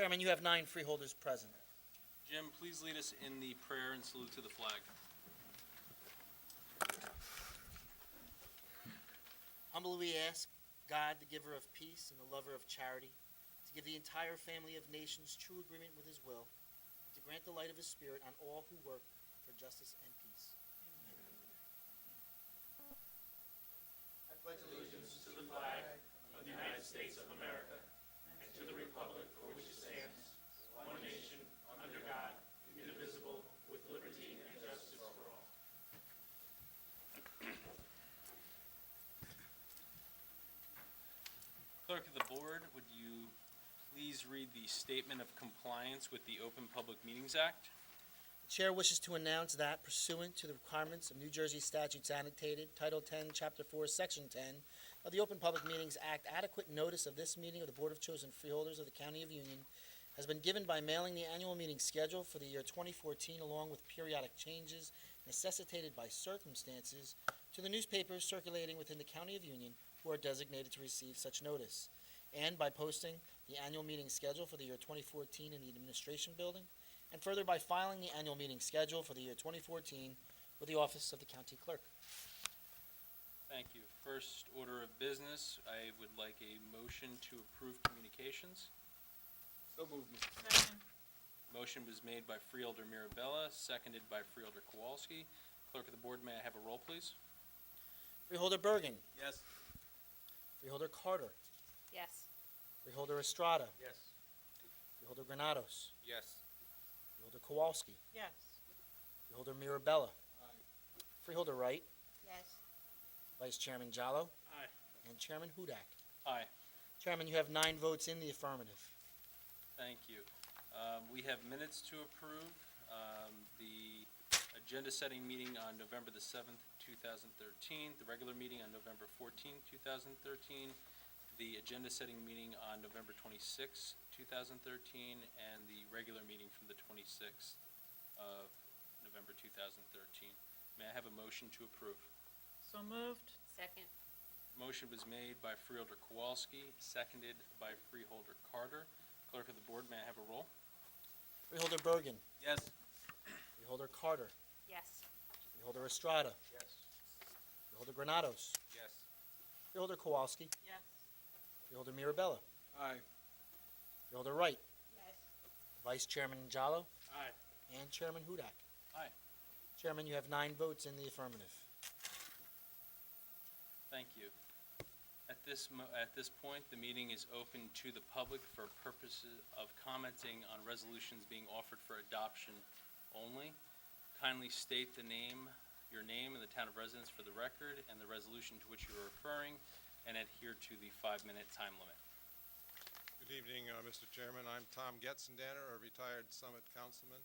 Chairman, you have 9 freeholders present. Jim, please lead us in the prayer and salute to the flag. Humbly we ask God, the giver of peace and the lover of charity, to give the entire family of nations true agreement with his will, and to grant the light of his Spirit on all who work for justice and peace. Amen. I pledge allegiance to the flag of the United States of America and to the republic for which it stands, one nation, under God, indivisible, with liberty and justice for all. Clerk of the Board, would you please read the Statement of Compliance with the Open Public Meetings Act? The Chair wishes to announce that pursuant to the requirements of New Jersey statutes annotated, Title 10, Chapter 4, Section 10 of the Open Public Meetings Act, adequate notice of this meeting of the Board of Chosen Freeholders of the County of Union has been given by mailing the annual meeting schedule for the year 2014, along with periodic changes necessitated by circumstances, to the newspapers circulating within the County of Union who are designated to receive such notice, and by posting the annual meeting schedule for the year 2014 in the Administration Building, and further by filing the annual meeting schedule for the year 2014 with the Office of the County Clerk. Thank you. First order of business, I would like a motion to approve communications. So moved, Mr. Chairman. Motion was made by Freeholder Mirabella, seconded by Freeholder Kowalski. Clerk of the Board, may I have a roll, please? Freeholder Bergen. Yes. Freeholder Carter. Yes. Freeholder Estrada. Yes. Freeholder Granados. Yes. Freeholder Kowalski. Yes. Freeholder Mirabella. Aye. Freeholder Wright. Yes. Vice Chairman Jallo. Aye. And Chairman Hudak. Aye. Chairman, you have 9 votes in the affirmative. Thank you. We have minutes to approve. The agenda-setting meeting on November the 7th, 2013, the regular meeting on November 14th, 2013, the agenda-setting meeting on November 26th, 2013, and the regular meeting from the 26th of November 2013. May I have a motion to approve? So moved. Second. Motion was made by Freeholder Kowalski, seconded by Freeholder Carter. Clerk of the Board, may I have a roll? Freeholder Bergen. Yes. Freeholder Carter. Yes. Freeholder Estrada. Yes. Freeholder Granados. Yes. Freeholder Kowalski. Yes. Freeholder Mirabella. Aye. Freeholder Wright. Yes. Vice Chairman Jallo. Aye. And Chairman Hudak. Aye. Chairman, you have 9 votes in the affirmative. Thank you. At this point, the meeting is open to the public for purposes of commenting on resolutions being offered for adoption only. Kindly state your name and the town of residence for the record and the resolution to which you are referring, and adhere to the 5-minute time limit. Good evening, Mr. Chairman. I'm Tom Getzendanner, a retired Summit councilman.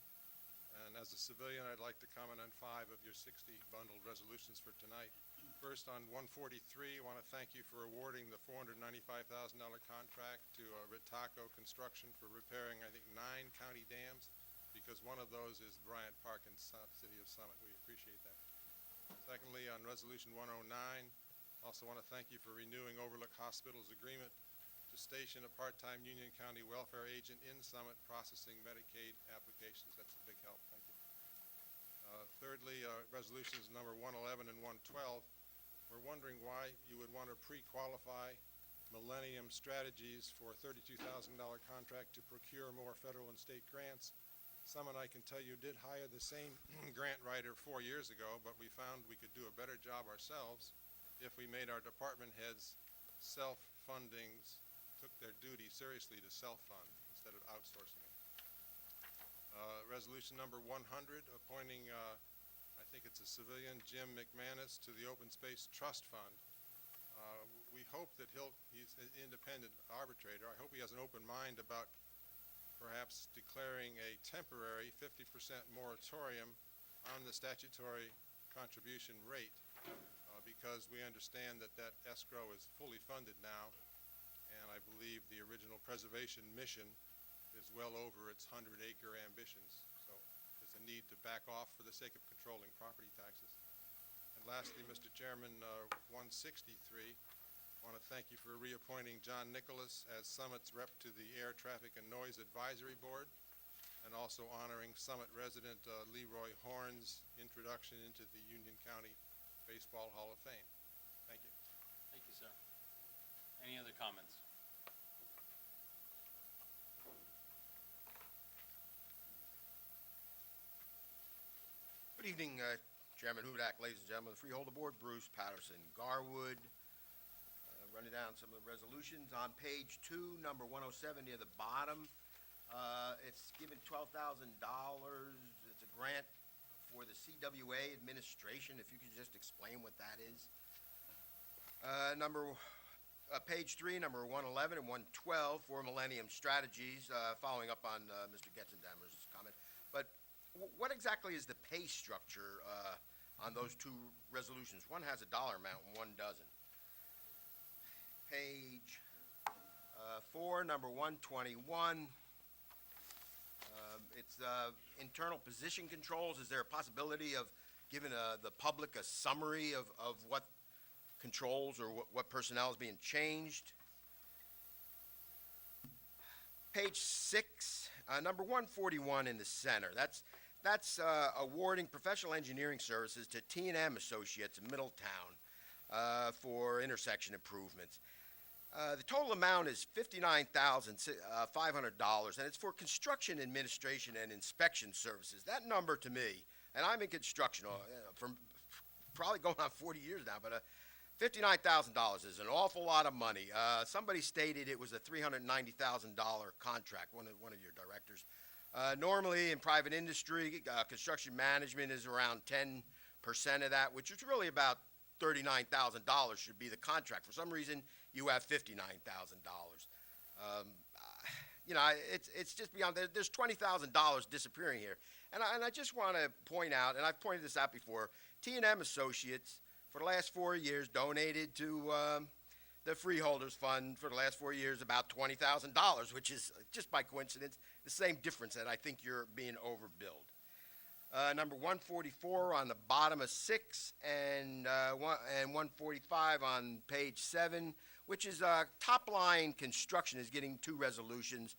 And as a civilian, I'd like to comment on 5 of your 60 bundled resolutions for tonight. First, on 143, I want to thank you for awarding the $495,000 contract to Ritaco Construction for repairing, I think, 9 county dams, because one of those is Bryant Park in City of Summit. We appreciate that. Secondly, on Resolution 109, also want to thank you for renewing Overlook Hospital's agreement to station a part-time Union County welfare agent in Summit processing Medicaid applications. That's a big help. Thank you. Thirdly, resolutions number 111 and 112. We're wondering why you would want to pre-qualify Millennium Strategies for a $32,000 contract to procure more federal and state grants. Summit, I can tell you, did hire the same grant writer 4 years ago, but we found we could do a better job ourselves if we made our department heads self-fundings, took their duty seriously to self-fund instead of outsourcing it. Resolution number 100, appointing, I think it's a civilian, Jim McManus, to the Open Space Trust Fund. We hope that he's an independent arbitrator. I hope he has an open mind about perhaps declaring a temporary 50% moratorium on the statutory contribution rate, because we understand that escrow is fully funded now, and I believe the original preservation mission is well over its 100-acre ambitions. So there's a need to back off for the sake of controlling property taxes. And lastly, Mr. Chairman, 163, I want to thank you for reappointing John Nicholas as Summit's rep to the Air Traffic and Noise Advisory Board, and also honoring Summit resident Leroy Horn's introduction into the Union County Baseball Hall of Fame. Thank you. Thank you, sir. Any other comments? Good evening, Chairman Hudak, ladies and gentlemen of the Freeholder Board, Bruce Patterson, Garwood. Running down some of the resolutions. On page 2, number 107 near the bottom, it's given $12,000. It's a grant for the CWA administration. If you could just explain what that is. Page 3, number 111 and 112 for Millennium Strategies, following up on Mr. Getzendammer's comment. But what exactly is the pay structure on those two resolutions? One has a dollar amount and one doesn't. Page 4, number 121. It's internal position controls. Is there a possibility of giving the public a summary of what controls or what personnel is being changed? Page 6, number 141 in the center. That's awarding professional engineering services to T&M Associates in Middletown for intersection improvements. The total amount is $59,500, and it's for construction administration and inspection services. That number to me, and I'm in construction for probably going on 40 years now, but $59,000 is an awful lot of money. Somebody stated it was a $390,000 contract, one of your directors. Normally in private industry, construction management is around 10% of that, which is really about $39,000 should be the contract. For some reason, you have $59,000. It's just beyond. There's $20,000 disappearing here, and I just want to point out, and I've pointed this out before. T&M Associates for the last 4 years donated to the Freeholders Fund for the last 4 years about $20,000, which is just by coincidence the same difference that I think you're being overbilled. Number 144 on the bottom of 6 and 145 on page 7, which is top line construction is getting 2 resolutions.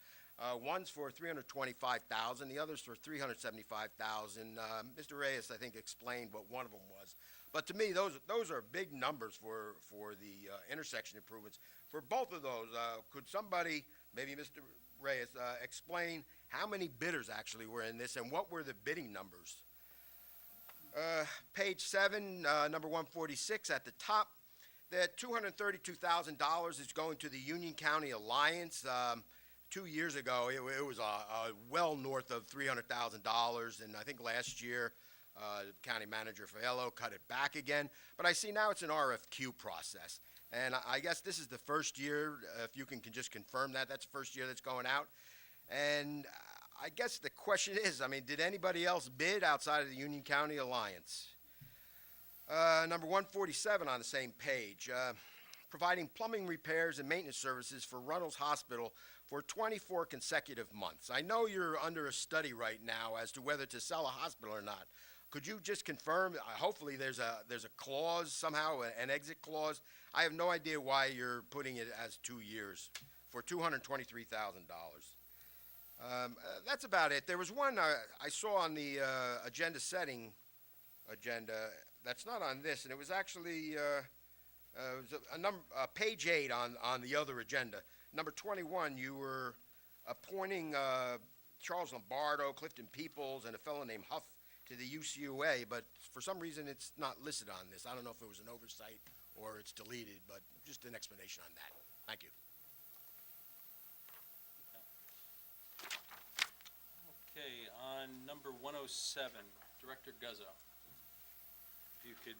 One's for $325,000, the other's for $375,000. Mr. Reyes, I think, explained what one of them was. But to me, those are big numbers for the intersection improvements. For both of those, could somebody, maybe Mr. Reyes, explain how many bidders actually were in this and what were the bidding numbers? Page 7, number 146 at the top, that $232,000 is going to the Union County Alliance. 2 years ago, it was well north of $300,000, and I think last year, County Manager Fiello cut it back again. But I see now it's an RFQ process. And I guess this is the first year, if you can just confirm that, that's the first year that's going out. And I guess the question is, did anybody else bid outside of the Union County Alliance? Number 147 on the same page, providing plumbing repairs and maintenance services for Runnels Hospital for 24 consecutive months. I know you're under a study right now as to whether to sell a hospital or not. Could you just confirm, hopefully there's a clause somehow, an exit clause. I have no idea why you're putting it as 2 years for $223,000. That's about it. There was one I saw on the agenda setting agenda that's not on this, and it was actually page 8 on the other agenda. Number 21, you were appointing Charles Lombardo, Clifton Peoples, and a fellow named Huff to the UCUA, but for some reason it's not listed on this. I don't know if it was an oversight or it's deleted, but just an explanation on that. Thank you. Okay, on number 107, Director Guzzo, if you could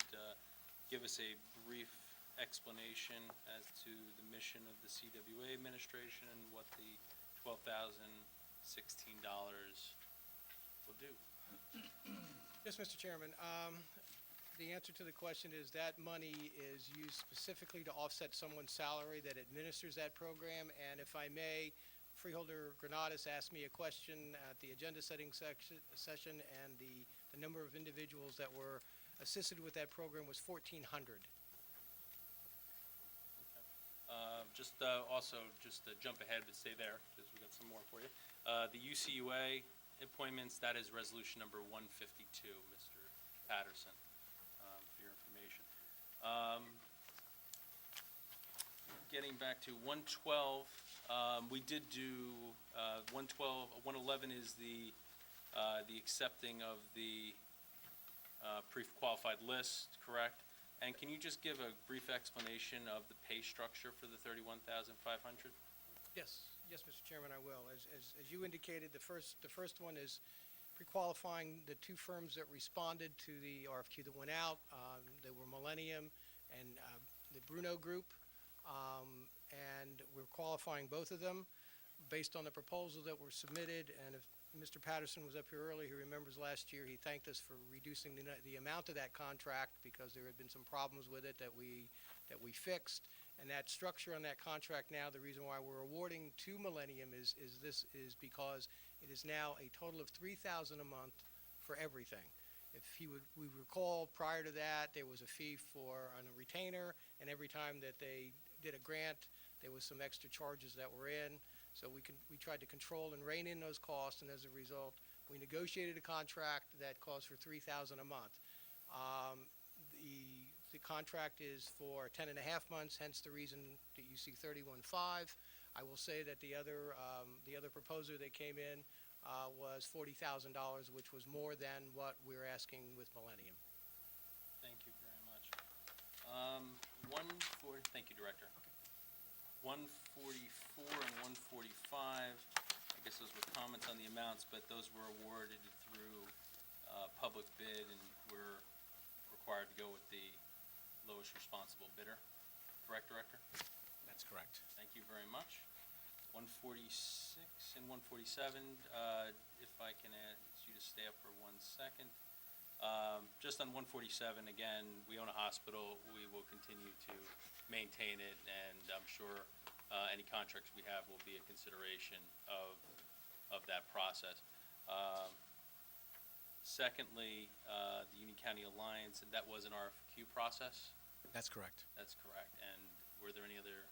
give us a brief explanation as to the mission of the CWA administration and what the $12,016 will do. Yes, Mr. Chairman. The answer to the question is that money is used specifically to offset someone's salary that administers that program. And if I may, Freeholder Granados asked me a question at the agenda setting session, and the number of individuals that were assisted with that program was 1,400. Just to jump ahead, but stay there, because we got some more for you. The UCUA appointments, that is resolution number 152, Mr. Patterson, for your information. Getting back to 112, we did do, 111 is the accepting of the pre-qualified list, correct? And can you just give a brief explanation of the pay structure for the 31,500? Yes, Mr. Chairman, I will. As you indicated, the first one is pre-qualifying the two firms that responded to the RFQ that went out. They were Millennium and the Bruno Group, and we're qualifying both of them based on the proposals that were submitted. And if Mr. Patterson was up here earlier, he remembers last year he thanked us for reducing the amount of that contract because there had been some problems with it that we fixed. And that structure on that contract now, the reason why we're awarding to Millennium is because it is now a total of $3,000 a month for everything. If we recall, prior to that, there was a fee on a retainer, and every time that they did a grant, there was some extra charges that were in. So we tried to control and rein in those costs, and as a result, we negotiated a contract that calls for $3,000 a month. The contract is for 10 and a half months, hence the reason that you see 31.5. I will say that the other proposer that came in was $40,000, which was more than what we're asking with Millennium. Thank you very much. Thank you, Director. 144 and 145, I guess those were comments on the amounts, but those were awarded through public bid, and we're required to go with the lowest responsible bidder. Correct, Director? That's correct. Thank you very much. 146 and 147, if I can ask you to stay up for 1 second. Just on 147, again, we own a hospital. We will continue to maintain it, and I'm sure any contracts we have will be a consideration of that process. Secondly, the Union County Alliance, and that was an RFQ process? That's correct. That's correct. And were there any other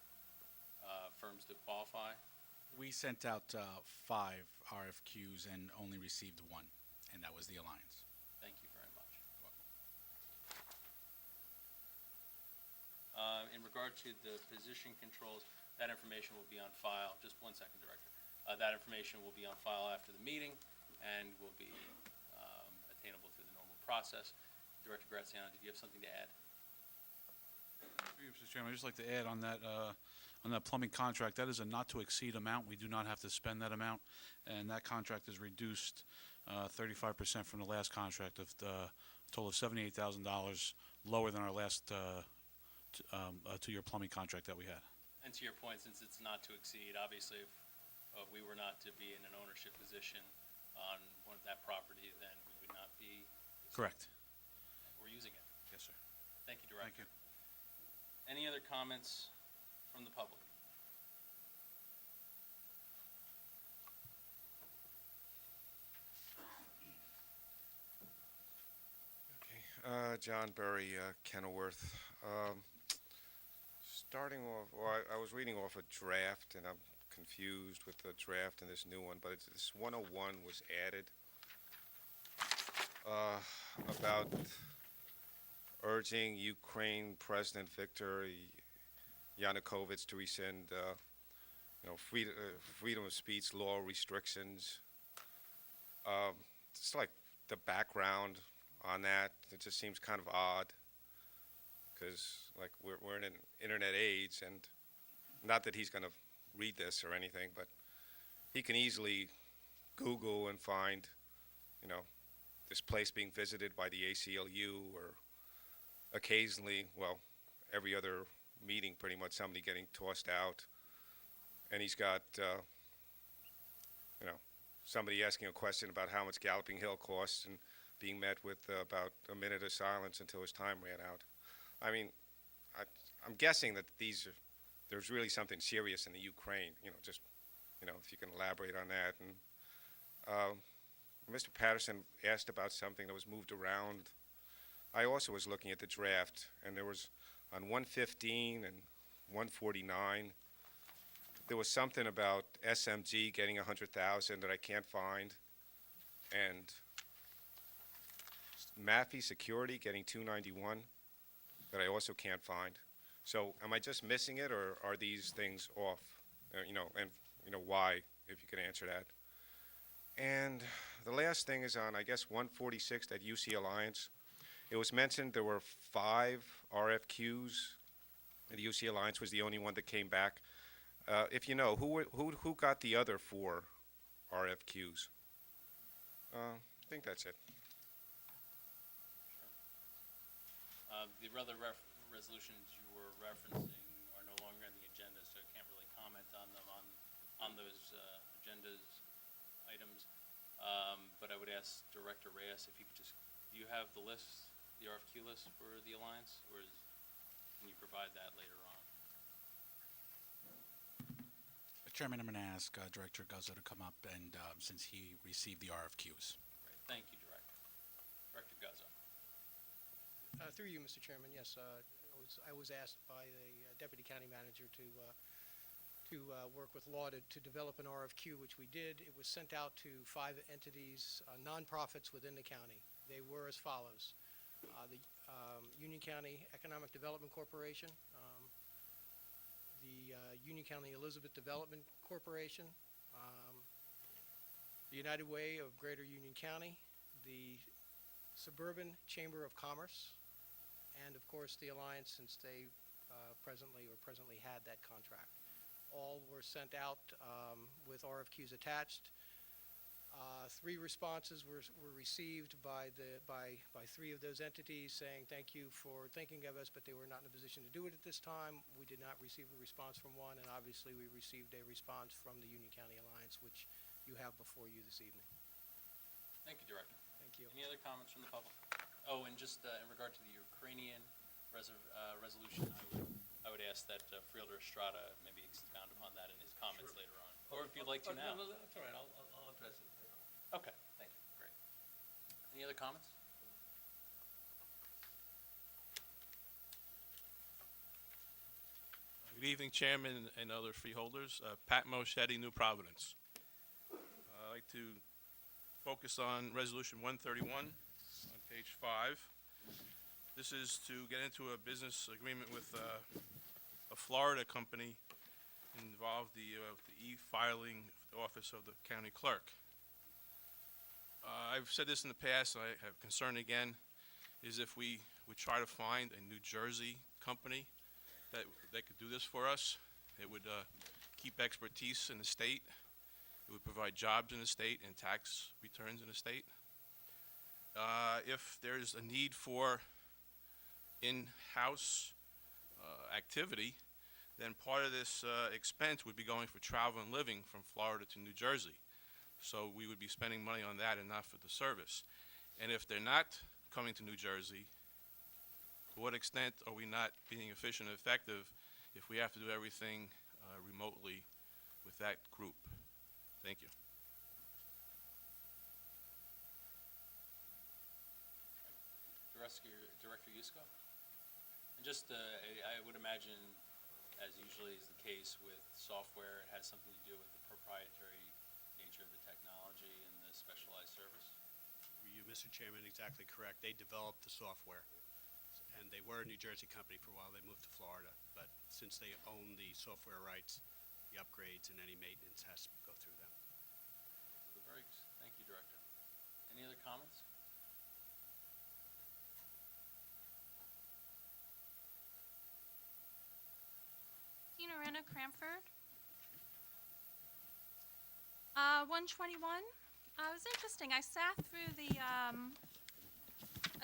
firms that qualify? We sent out 5 RFQs and only received 1, and that was the Alliance. Thank you very much. In regard to the position controls, that information will be on file. Just 1 second, Director. That information will be on file after the meeting and will be attainable through the normal process. Director Graziano, did you have something to add? Through you, Mr. Chairman, I'd just like to add on that plumbing contract, that is a not-to-exceed amount. We do not have to spend that amount, and that contract is reduced 35% from the last contract of a total of $78,000, lower than our last two-year plumbing contract that we had. And to your point, since it's not to exceed, obviously, if we were not to be in an ownership position on that property, then we would not be. Correct. We're using it. Yes, sir. Thank you, Director. Thank you. Any other comments from the public? Okay, John Berry, Kenilworth. Starting off, well, I was reading off a draft, and I'm confused with the draft and this new one, but this 101 was added about urging Ukraine President Viktor Yanukovych to rescind, freedom of speech law restrictions. It's like the background on that, it just seems kind of odd, because like we're in an internet age, and not that he's going to read this or anything, but he can easily Google and find, this place being visited by the ACLU, or occasionally, well, every other meeting, pretty much somebody getting tossed out, and he's got, somebody asking a question about how much Galloping Hill costs, and being met with about a minute of silence until his time ran out. I mean, I'm guessing that there's really something serious in the Ukraine, if you can elaborate on that. And Mr. Patterson asked about something that was moved around. I also was looking at the draft, and there was on 115 and 149, there was something about SMG getting 100,000 that I can't find, and Maffey Security getting 291 that I also can't find. So am I just missing it, or are these things off? And why, if you could answer that. And the last thing is on, I guess, 146 at UC Alliance. It was mentioned there were 5 RFQs, and the UC Alliance was the only one that came back. If you know, who got the other 4 RFQs? I think that's it. The other resolutions you were referencing are no longer on the agenda, so I can't really comment on them on those agendas items. But I would ask Director Reyes if you could just, do you have the list, the RFQ list for the Alliance, or can you provide that later on? Chairman, I'm going to ask Director Guzzo to come up, and since he received the RFQs. Great, thank you, Director. Director Guzzo. Through you, Mr. Chairman, yes, I was asked by the Deputy County Manager to work with law to develop an RFQ, which we did. It was sent out to 5 entities, nonprofits within the county. They were as follows. The Union County Economic Development Corporation, the Union County Elizabeth Development Corporation, the United Way of Greater Union County, the Suburban Chamber of Commerce, and of course the Alliance, since they presently had that contract. All were sent out with RFQs attached. 3 responses were received by 3 of those entities saying thank you for thinking of us, but they were not in a position to do it at this time. We did not receive a response from one, and obviously we received a response from the Union County Alliance, which you have before you this evening. Thank you, Director. Thank you. Any other comments from the public? Oh, and just in regard to the Ukrainian resolution, I would ask that Freeholder Estrada maybe expound upon that in his comments later on. Or if you'd like to now. No, that's all right, I'll address it later on. Okay, thank you, great. Any other comments? Good evening, Chairman and other freeholders. Pat Moschetti, New Providence. I'd like to focus on Resolution 131 on page 5. This is to get into a business agreement with a Florida company involved the e-filing office of the county clerk. I've said this in the past, and I have concern again, is if we would try to find a New Jersey company that could do this for us. It would keep expertise in the state. It would provide jobs in the state and tax returns in the state. If there's a need for in-house activity, then part of this expense would be going for travel and living from Florida to New Jersey. So we would be spending money on that and not for the service. And if they're not coming to New Jersey, to what extent are we not being efficient and effective if we have to do everything remotely with that group? Thank you. Director Yusko? And just, I would imagine, as usually is the case with software, it has something to do with the proprietary nature of the technology and the specialized service? You, Mr. Chairman, exactly correct. They developed the software, and they were a New Jersey company for a while. They moved to Florida, but since they own the software rights, the upgrades and any maintenance has to go through them. Thank you, Director. Any other comments? Tina Renna, Cranford. 121. It was interesting. I sat through the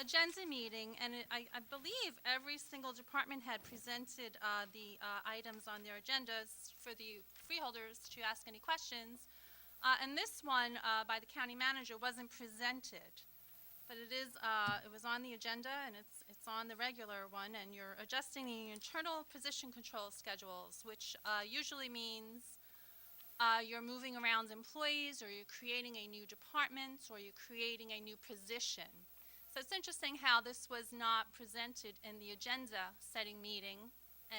agenda meeting, and I believe every single department had presented the items on their agendas for the freeholders to ask any questions. And this one by the county manager wasn't presented, but it was on the agenda, and it's on the regular one. And you're adjusting the internal position control schedules, which usually means you're moving around employees, or you're creating a new department, or you're creating a new position. So it's interesting how this was not presented in the agenda setting meeting,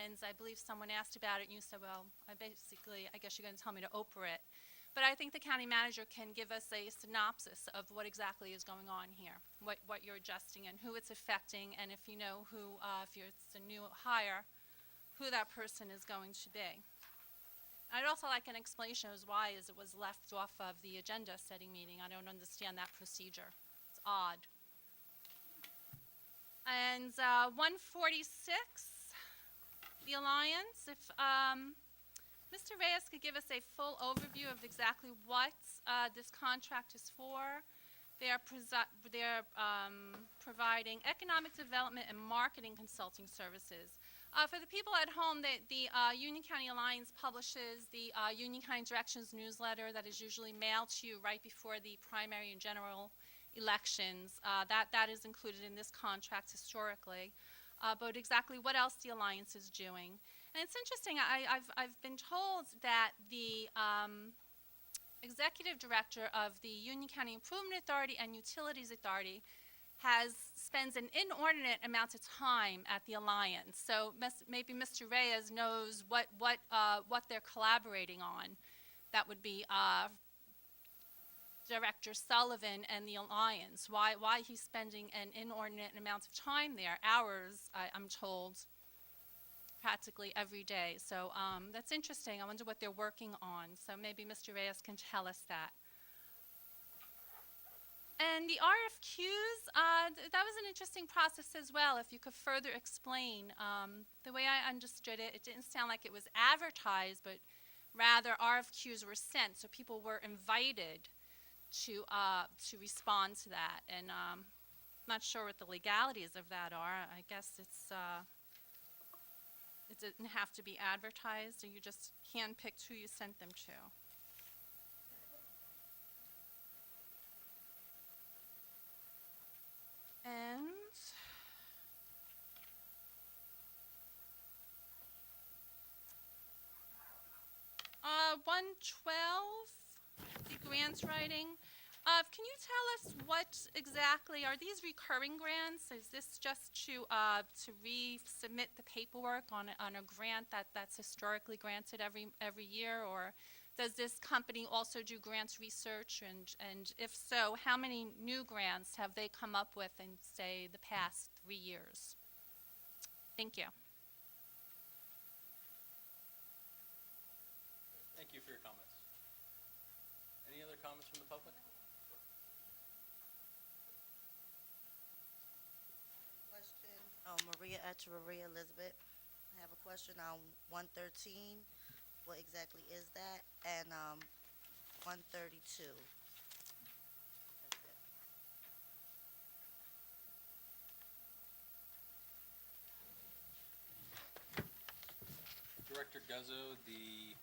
and I believe someone asked about it, and you said, well, I guess you're going to tell me to Oprah it. But I think the county manager can give us a synopsis of what exactly is going on here, what you're adjusting and who it's affecting, and if you know who, it's a new hire, who that person is going to be. I'd also like an explanation as why it was left off of the agenda setting meeting. I don't understand that procedure. It's odd. And 146, the Alliance, if Mr. Reyes could give us a full overview of exactly what this contract is for. They're providing economic development and marketing consulting services. For the people at home, the Union County Alliance publishes the Union County Directions newsletter that is usually mailed to you right before the primary and general elections. That is included in this contract historically. But exactly what else the Alliance is doing. And it's interesting, I've been told that the executive director of the Union County Improvement Authority and Utilities Authority spends an inordinate amount of time at the Alliance. So maybe Mr. Reyes knows what they're collaborating on. That would be Director Sullivan and the Alliance. Why he's spending an inordinate amount of time there, hours, I'm told, practically every day. So that's interesting. I wonder what they're working on. So maybe Mr. Reyes can tell us that. And the RFQs, that was an interesting process as well. If you could further explain. The way I understood it, it didn't sound like it was advertised, but rather RFQs were sent, so people were invited to respond to that. And I'm not sure what the legalities of that are. I guess it didn't have to be advertised, or you just handpicked who you sent them to. And 112, the grants writing. Can you tell us what exactly, are these recurring grants? Is this just to resubmit the paperwork on a grant that's historically granted every year? Or does this company also do grants research? And if so, how many new grants have they come up with in, say, the past 3 years? Thank you. Thank you for your comments. Any other comments from the public? Question, Maria Echeverria Elizabeth. I have a question on 113. What exactly is that? And 132. That's it. Director Guzzo, the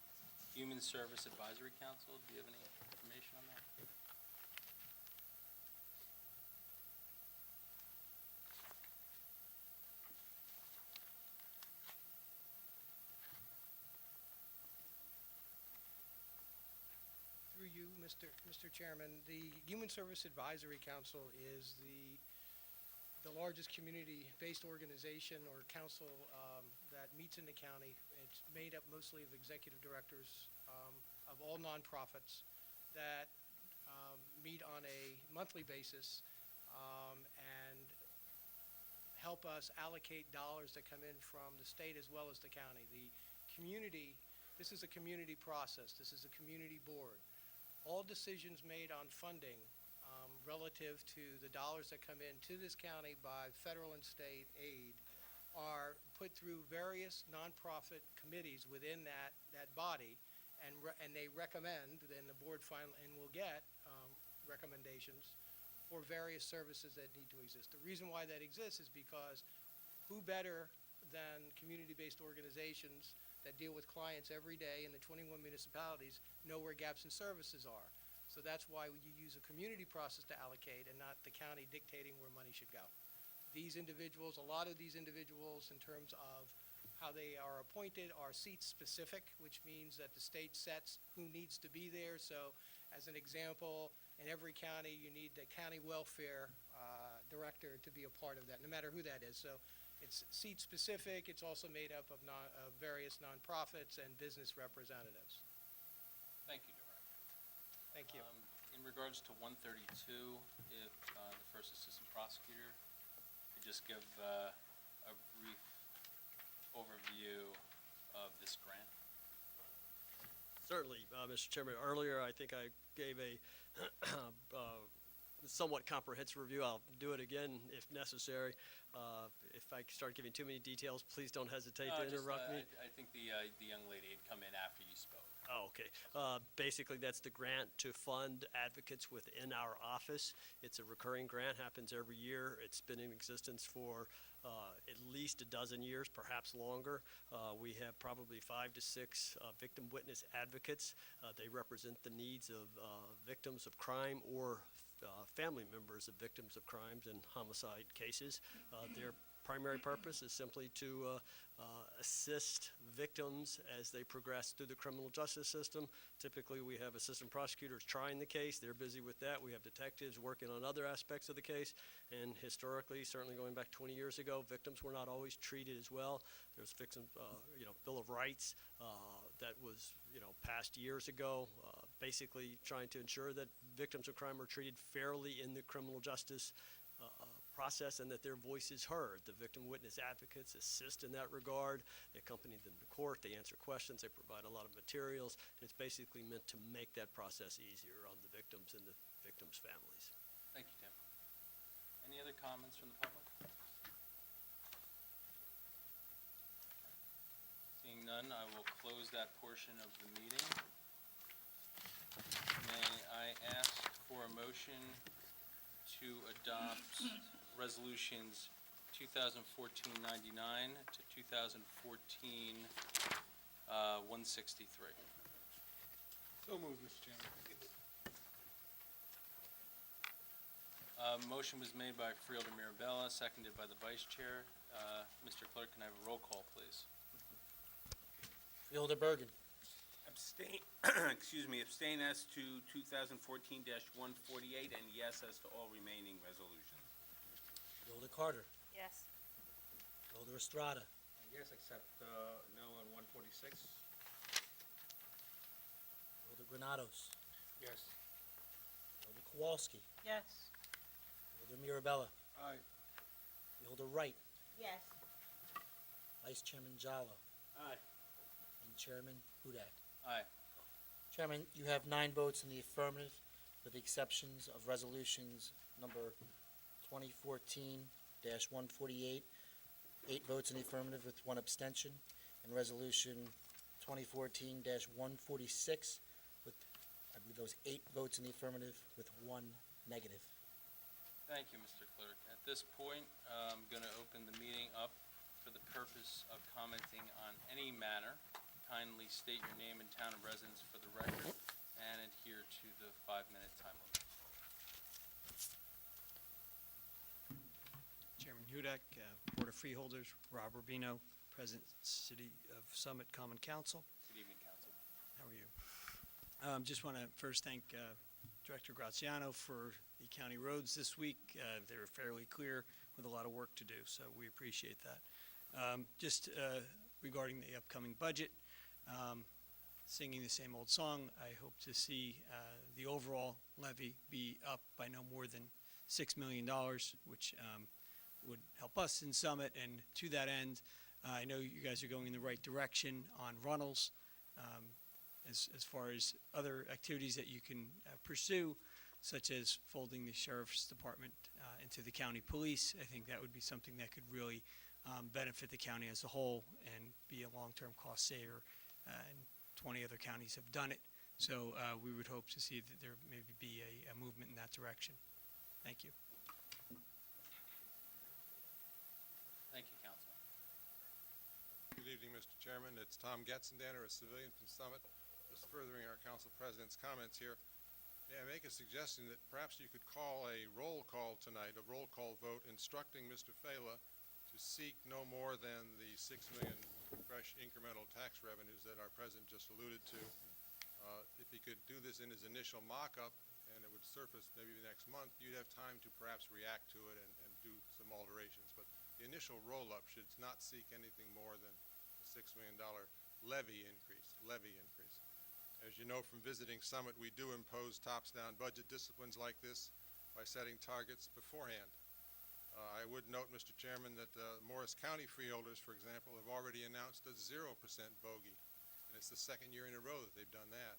Human Service Advisory Council, do you have any information on that? Through you, Mr. Chairman, the Human Service Advisory Council is the largest community-based organization or council that meets in the county. It's made up mostly of executive directors of all nonprofits that meet on a monthly basis and help us allocate dollars that come in from the state as well as the county. The community, this is a community process. This is a community board. All decisions made on funding relative to the dollars that come into this county by federal and state aid are put through various nonprofit committees within that body, and they recommend, then the board will get recommendations for various services that need to exist. The reason why that exists is because who better than community-based organizations that deal with clients every day in the 21 municipalities know where gaps in services are. So that's why you use a community process to allocate and not the county dictating where money should go. These individuals, a lot of these individuals in terms of how they are appointed are seat specific, which means that the state sets who needs to be there. So as an example, in every county you need the county welfare director to be a part of that, no matter who that is. So It's seat-specific. It's also made up of various nonprofits and business representatives. Thank you, Director. Thank you. In regards to 132, if the first assistant prosecutor could just give a brief overview of this grant. Certainly, Mr. Chairman. Earlier, I think I gave a somewhat comprehensive review. I'll do it again if necessary. If I start giving too many details, please don't hesitate to interrupt me. I think the young lady had come in after you spoke. Oh, okay. Basically, that's the grant to fund advocates within our office. It's a recurring grant, happens every year. It's been in existence for at least a dozen years, perhaps longer. We have probably 5 to 6 victim witness advocates. They represent the needs of victims of crime or family members of victims of crimes and homicide cases. Their primary purpose is simply to assist victims as they progress through the criminal justice system. Typically, we have assistant prosecutors trying the case. They're busy with that. We have detectives working on other aspects of the case. And historically, certainly going back 20 years ago, victims were not always treated as well. There's victim, Bill of Rights that was, passed years ago, basically trying to ensure that victims of crime are treated fairly in the criminal justice process and that their voice is heard. The victim witness advocates assist in that regard. They accompany them to court. They answer questions. They provide a lot of materials. And it's basically meant to make that process easier on the victims and the victims' families. Thank you, Tim. Any other comments from the public? Seeing none, I will close that portion of the meeting. May I ask for a motion to adopt resolutions 2014-99 to 2014-163? So moved, Mr. Chairman. Motion was made by Freeholder Mirabella, seconded by the Vice Chair. Mr. Clerk, can I have a roll call, please? Freeholder Bergen. Abstain, abstain as to 2014-148, and yes as to all remaining resolutions. Freeholder Carter. Yes. Freeholder Estrada. Yes, except no on 146. Freeholder Granados. Yes. Freeholder Kowalski. Yes. Freeholder Mirabella. Aye. Freeholder Wright. Yes. Vice Chairman Jallo. Aye. And Chairman Hudak. Aye. Chairman, you have 9 votes in the affirmative, with the exceptions of resolutions number 2014-148, 8 votes in the affirmative with 1 abstention, and resolution 2014-146 with, I believe those 8 votes in the affirmative with 1 negative. Thank you, Mr. Clerk. At this point, I'm going to open the meeting up for the purpose of commenting on any matter. Kindly state your name and town of residence for the record and adhere to the 5-minute time limit. Chairman Hudak, Board of Freeholders, Rob Rubino, President, City of Summit Common Council. Good evening, Council. How are you? Just want to first thank Director Graziano for the county roads this week. They were fairly clear with a lot of work to do, so we appreciate that. Just regarding the upcoming budget, singing the same old song, I hope to see the overall levy be up by no more than $6 million, which would help us in Summit. And to that end, I know you guys are going in the right direction on Runnels. As far as other activities that you can pursue, such as folding the Sheriff's Department into the county police, I think that would be something that could really benefit the county as a whole and be a long-term cost saver. And 20 other counties have done it. So we would hope to see that there maybe be a movement in that direction. Thank you. Thank you, Council. Good evening, Mr. Chairman. It's Tom Getzendanner, a civilian from Summit. Just furthering our council president's comments here. May I make a suggestion that perhaps you could call a roll call tonight, a roll call vote instructing Mr. Fela to seek no more than the $6 million fresh incremental tax revenues that our president just alluded to. If he could do this in his initial mock-up, and it would surface maybe the next month, you'd have time to perhaps react to it and do some alterations. But the initial roll-up should not seek anything more than a $6 million levy increase. As you know from visiting Summit, we do impose tops-down budget disciplines like this by setting targets beforehand. I would note, Mr. Chairman, that Morris County freeholders, for example, have already announced a 0% bogey, and it's the second year in a row that they've done that.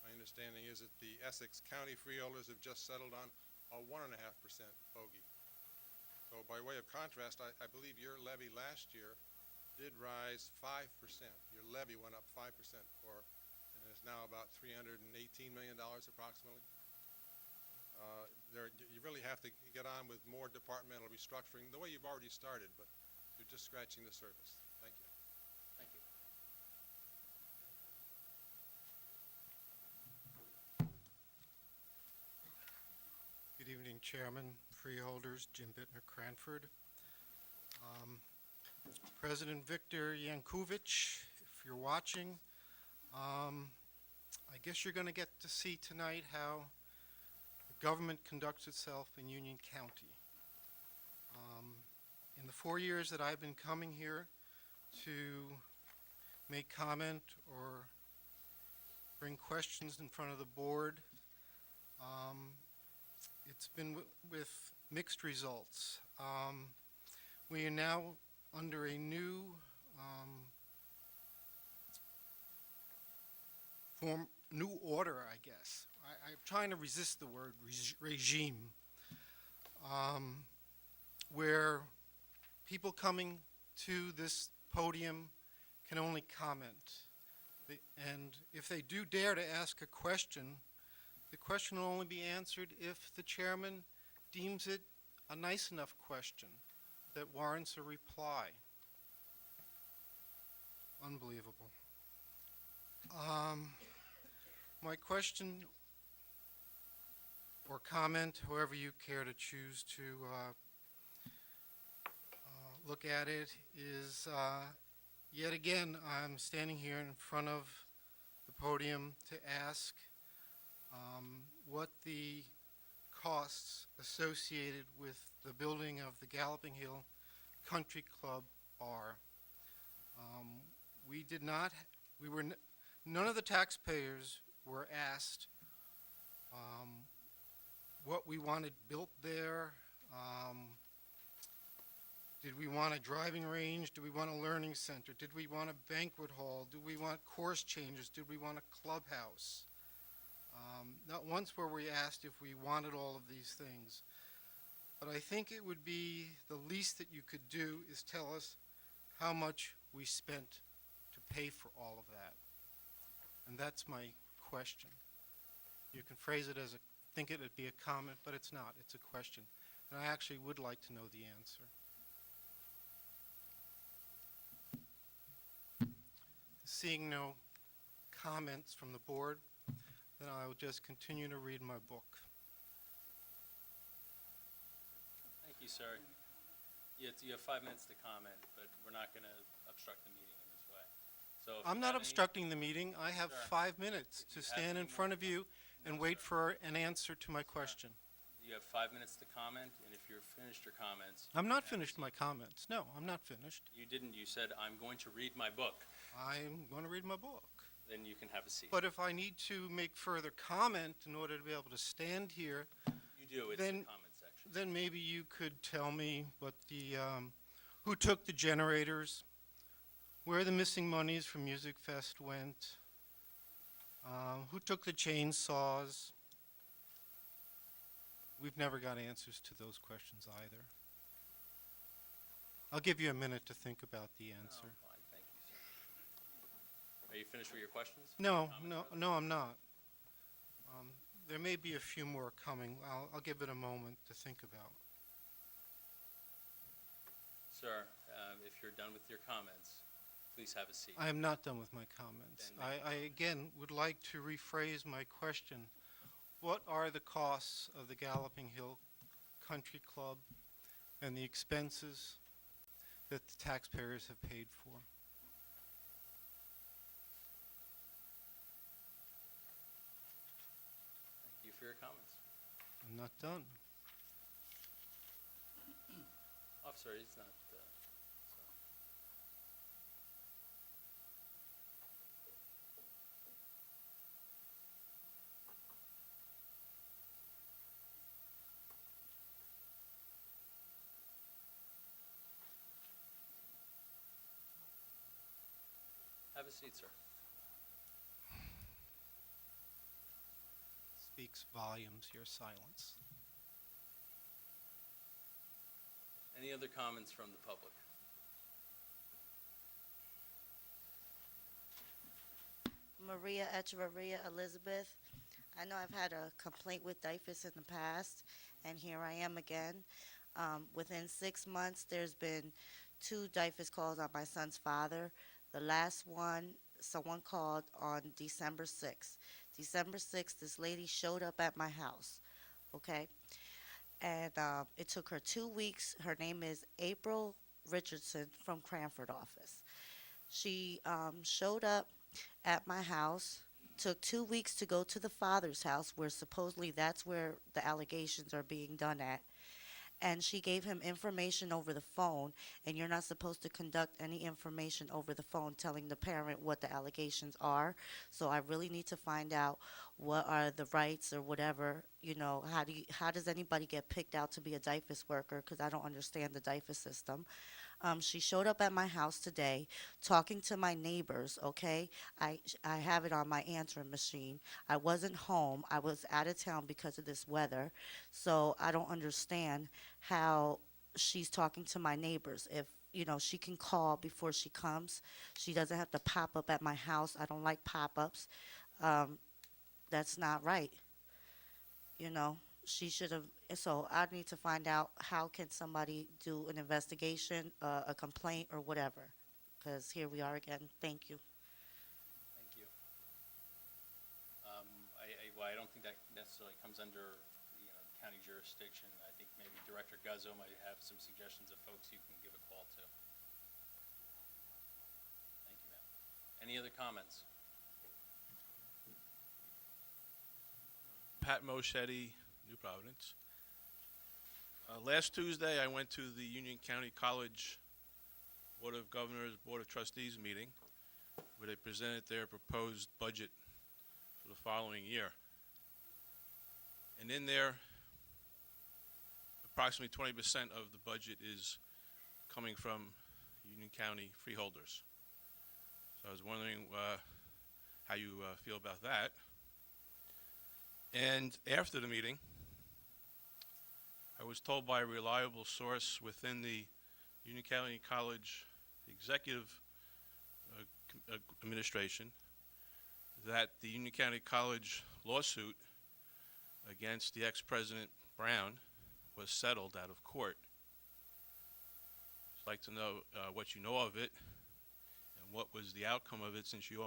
My understanding is that the Essex County freeholders have just settled on a 1.5% bogey. So by way of contrast, I believe your levy last year did rise 5%. Your levy went up 5% and is now about $318 million approximately. You really have to get on with more departmental restructuring, the way you've already started, but you're just scratching the surface. Thank you. Thank you. Good evening, Chairman, freeholders, Jim Bittner, Cranford. President Victor Yankovic, if you're watching, I guess you're going to get to see tonight how the government conducts itself in Union County. In the 4 years that I've been coming here to make comment or bring questions in front of the board, it's been with mixed results. We are now under a new new order, I guess. I'm trying to resist the word regime, where people coming to this podium can only comment. And if they do dare to ask a question, the question will only be answered if the chairman deems it a nice enough question that warrants a reply. Unbelievable. My question or comment, however you care to choose to look at it, is yet again I'm standing here in front of the podium to ask what the costs associated with the building of the Galloping Hill Country Club are. None of the taxpayers were asked what we wanted built there. Did we want a driving range? Do we want a learning center? Did we want a banquet hall? Do we want course changes? Did we want a clubhouse? Not once were we asked if we wanted all of these things. But I think it would be the least that you could do is tell us how much we spent to pay for all of that. And that's my question. You can phrase it as think it would be a comment, but it's not. It's a question. And I actually would like to know the answer. Seeing no comments from the board, then I will just continue to read my book. Thank you, sir. You have 5 minutes to comment, but we're not going to obstruct the meeting in this way. So if I'm you not have any- obstructing the meeting. I have Sir, 5 minutes if to you have stand any in front of you and No, wait sir. for an answer to my question. You have 5 minutes to comment, and if you're finished your comments. I'm you not can have a finished seat. my comments. No, I'm not finished. You didn't. You said, "I'm going to read my book." I'm going to read my book. Then you can have a seat. But if I need to make further comment in order to be able to stand here, You do. It's then- the comment section. then maybe you could tell me what the, who took the generators, where the missing monies from Music Fest went, who took the chainsaws. We've never got answers to those questions either. I'll give you a minute to think about the No, answer. fine. Thank you, sir. Are you finished with your questions? No, Comments, no, rather? no, I'm not. There may be a few more coming. I'll give it a moment to think about. Sir, if you're done with your comments, please have a seat. I am not done with my comments. Then make I again would like to rephrase my question. What are the costs of the Galloping Hill Country Club and the expenses that the taxpayers have paid for? Thank you for your comments. I'm not done. Officer, he's not, a seat, sir. Speaks volumes, your silence. Any other comments from the public? Maria Echeverria Elizabeth. I know I've had a complaint with DIFUS in the past, and here I am again. Within 6 months, there's been 2 DIFUS calls on my son's father. The last one, someone called on December 6th. December 6th, this lady showed up at my house, okay? And it took her 2 weeks. Her name is April Richardson from Cranford office. She showed up at my house, took 2 weeks to go to the father's house, where supposedly that's where the allegations are being done at. And she gave him information over the phone, and you're not supposed to conduct any information over the phone telling the parent what the allegations are. So I really need to find out what are the rights or whatever, how does anybody get picked out to be a DIFUS worker, because I don't understand the DIFUS system. She showed up at my house today talking to my neighbors, okay? I have it on my answering machine. I wasn't home. I was out of town because of this weather. So I don't understand how she's talking to my neighbors. If, she can call before she comes. She doesn't have to pop up at my house. I don't like pop-ups. That's not right. She should have, so I need to find out how can somebody do an investigation, a complaint, or whatever. Because here we are again. Thank you. Thank you. Well, I don't think that necessarily comes under, county jurisdiction. I think maybe Director Guzzo might have some suggestions of folks you can give a call to. Thank you, ma'am. Any other comments? Pat Moschetti, New Providence. Last Tuesday, I went to the Union County College Board of Governors, Board of Trustees meeting, where they presented their proposed budget for the following year. And in there, approximately 20% of the budget is coming from Union County freeholders. So I was wondering how you feel about that. And after the meeting, I was told by a reliable source within the Union County College executive administration that the Union County College lawsuit against the ex-President Brown was settled out of court. I'd like to know what you know of it and what was the outcome of it, since you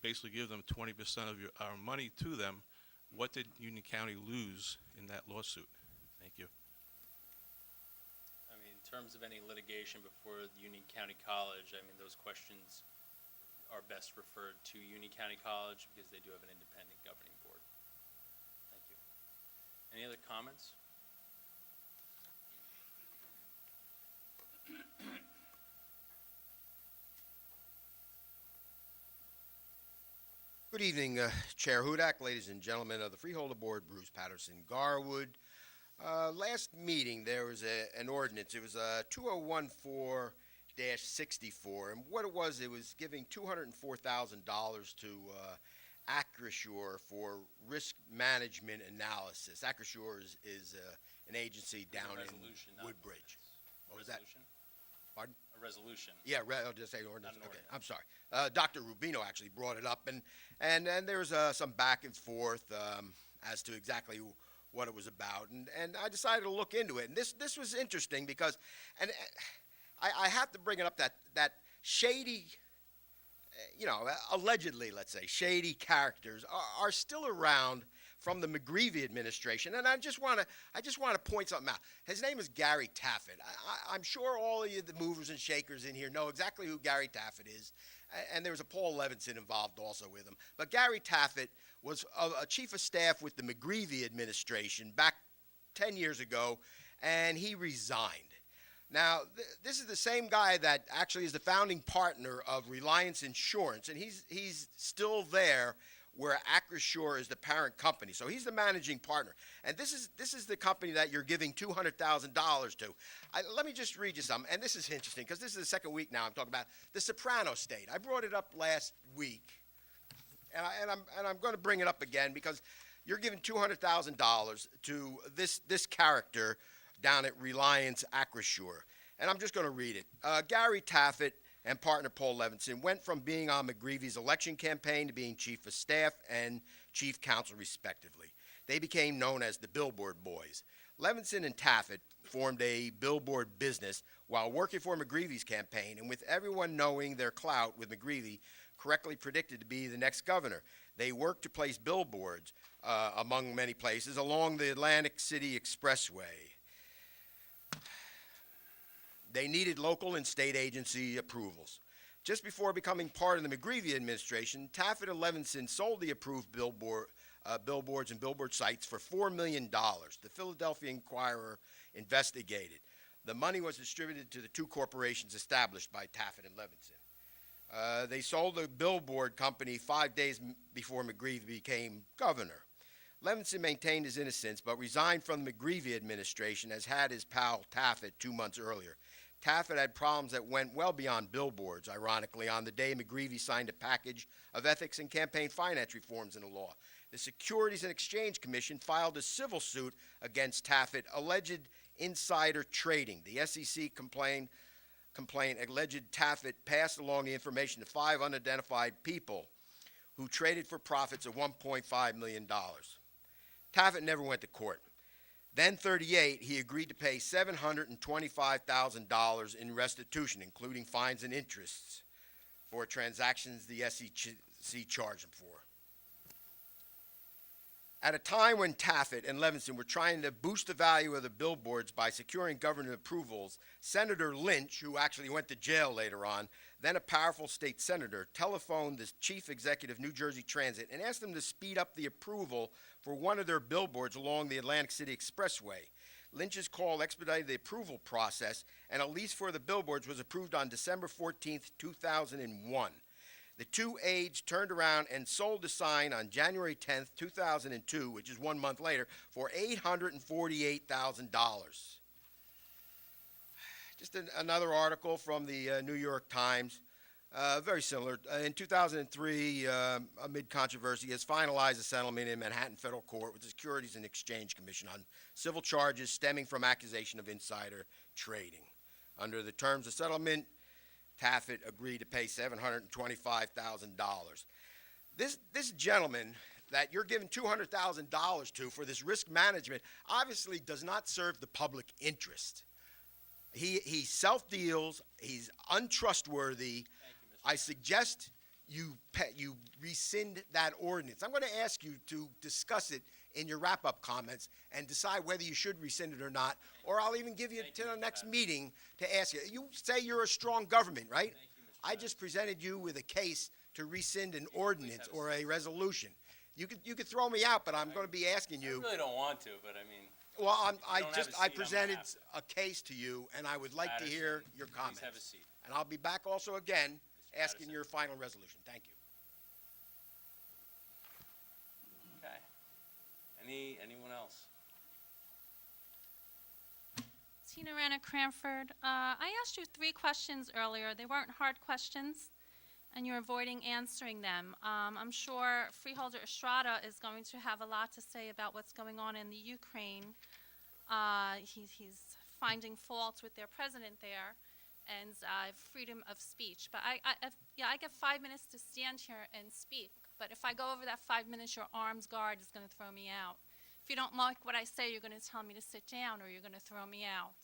basically give them 20% of our money to them. What did Union County lose in that lawsuit? Thank you. I mean, in terms of any litigation before the Union County College, I mean, those questions are best referred to Union County College because they do have an independent governing board. Thank you. Any other comments? Good evening, Chair Hudak, ladies and gentlemen of the Freeholder Board, Bruce Patterson Garwood. Last meeting, there was an ordinance. It was 2014-64, and what it was giving $204,000 to Acrisure for risk management analysis. Acrisure is an agency down in Woodbridge. What was that? Pardon? A resolution. Yeah, I'll just say ordinance. Not an Okay, ordinance. I'm sorry. Dr. Rubino actually brought it up, and there was some back and forth as to exactly what it was about, and I decided to look into it. And this was interesting because, and I have to bring it up that shady, allegedly, let's say, shady characters are still around from the McGreevey administration, and I just want to point something out. His name is Gary Taffet. I'm sure all of you, the movers and shakers in here, know exactly who Gary Taffet is, and there was a Paul Levinson involved also with him. But Gary Taffet was a chief of staff with the McGreevey administration back 10 years ago, and he resigned. Now, this is the same guy that actually is the founding partner of Reliance Insurance, and he's still there where Acrisure is the parent company. So he's the managing partner. And this is the company that you're giving $200,000 to. Let me just read you something. And this is interesting because this is the second week now I'm talking about the Soprano State. I brought it up last week, and I'm going to bring it up again because you're giving $200,000 to this character down at Reliance Acrisure. And I'm just going to read it. Gary Taffet and partner Paul Levinson went from being on McGreevy's election campaign to being chief of staff and chief counsel, respectively. They became known as the Billboard Boys. Levinson and Taffet formed a billboard business while working for McGreevy's campaign, and with everyone knowing their clout with McGreevy, correctly predicted to be the next governor. They worked to place billboards, among many places, along the Atlantic City Expressway. They needed local and state agency approvals. Just before becoming part of the McGreevy administration, Taffet and Levinson sold the approved billboards and billboard sites for $4 million. The Philadelphia Inquirer investigated. The money was distributed to the two corporations established by Taffet and Levinson. They sold the billboard company 5 days before McGreevy became governor. Levinson maintained his innocence, but resigned from the McGreevy administration, as had his pal Taffet 2 months earlier. Taffet had problems that went well beyond billboards, ironically, on the day McGreevy signed a package of ethics and campaign finance reforms into law. The Securities and Exchange Commission filed a civil suit against Taffet, alleged insider trading. The SEC complaint alleged Taffet passed along the information to 5 unidentified people who traded for profits of $1.5 million. Taffet never went to court. Then 38, he agreed to pay $725,000 in restitution, including fines and interests, for transactions the SEC charged him for. At a time when Taffet and Levinson were trying to boost the value of the billboards by securing government approvals, Senator Lynch, who actually went to jail later on, then a powerful state senator, telephoned the chief executive of New Jersey Transit and asked him to speed up the approval for one of their billboards along the Atlantic City Expressway. Lynch's call expedited the approval process, and a lease for the billboards was approved on December 14, 2001. The two aides turned around and sold the sign on January 10, 2002, which is 1 month later, for $848,000. Just another article from the New York Times, very similar. In 2003, amid controversy, has finalized a settlement in Manhattan Federal Court with the Securities and Exchange Commission on civil charges stemming from accusation of insider trading. Under the terms of settlement, Taffet agreed to pay $725,000. This gentleman that you're giving $200,000 to for this risk management obviously does not serve the public interest. He self-deals. He's untrustworthy. I suggest you rescind that ordinance. I'm going to ask you to discuss it in your wrap-up comments and decide whether you should rescind it or not, or I'll even give you to the next meeting to ask you. You say you're a strong government, right? I just presented you with a case to rescind an ordinance or a resolution. You could throw me out, but I'm going to be asking you. I really don't want to, but I mean. Well, I don't have a seat, I'm presented gonna have a case to you, and I would like to hear your comments. Please have a seat. And I'll be back also again, asking your final resolution. Thank you. Okay. Anyone else? Tina Rana Cranford. I asked you 3 questions earlier. They weren't hard questions, and you're avoiding answering them. I'm sure Freeholder Estrada is going to have a lot to say about what's going on in the Ukraine. He's finding fault with their president there, and freedom of speech. But I get 5 minutes to stand here and speak. But if I go over that 5 minutes, your arms guard is going to throw me out. If you don't like what I say, you're going to tell me to sit down, or you're going to throw me out.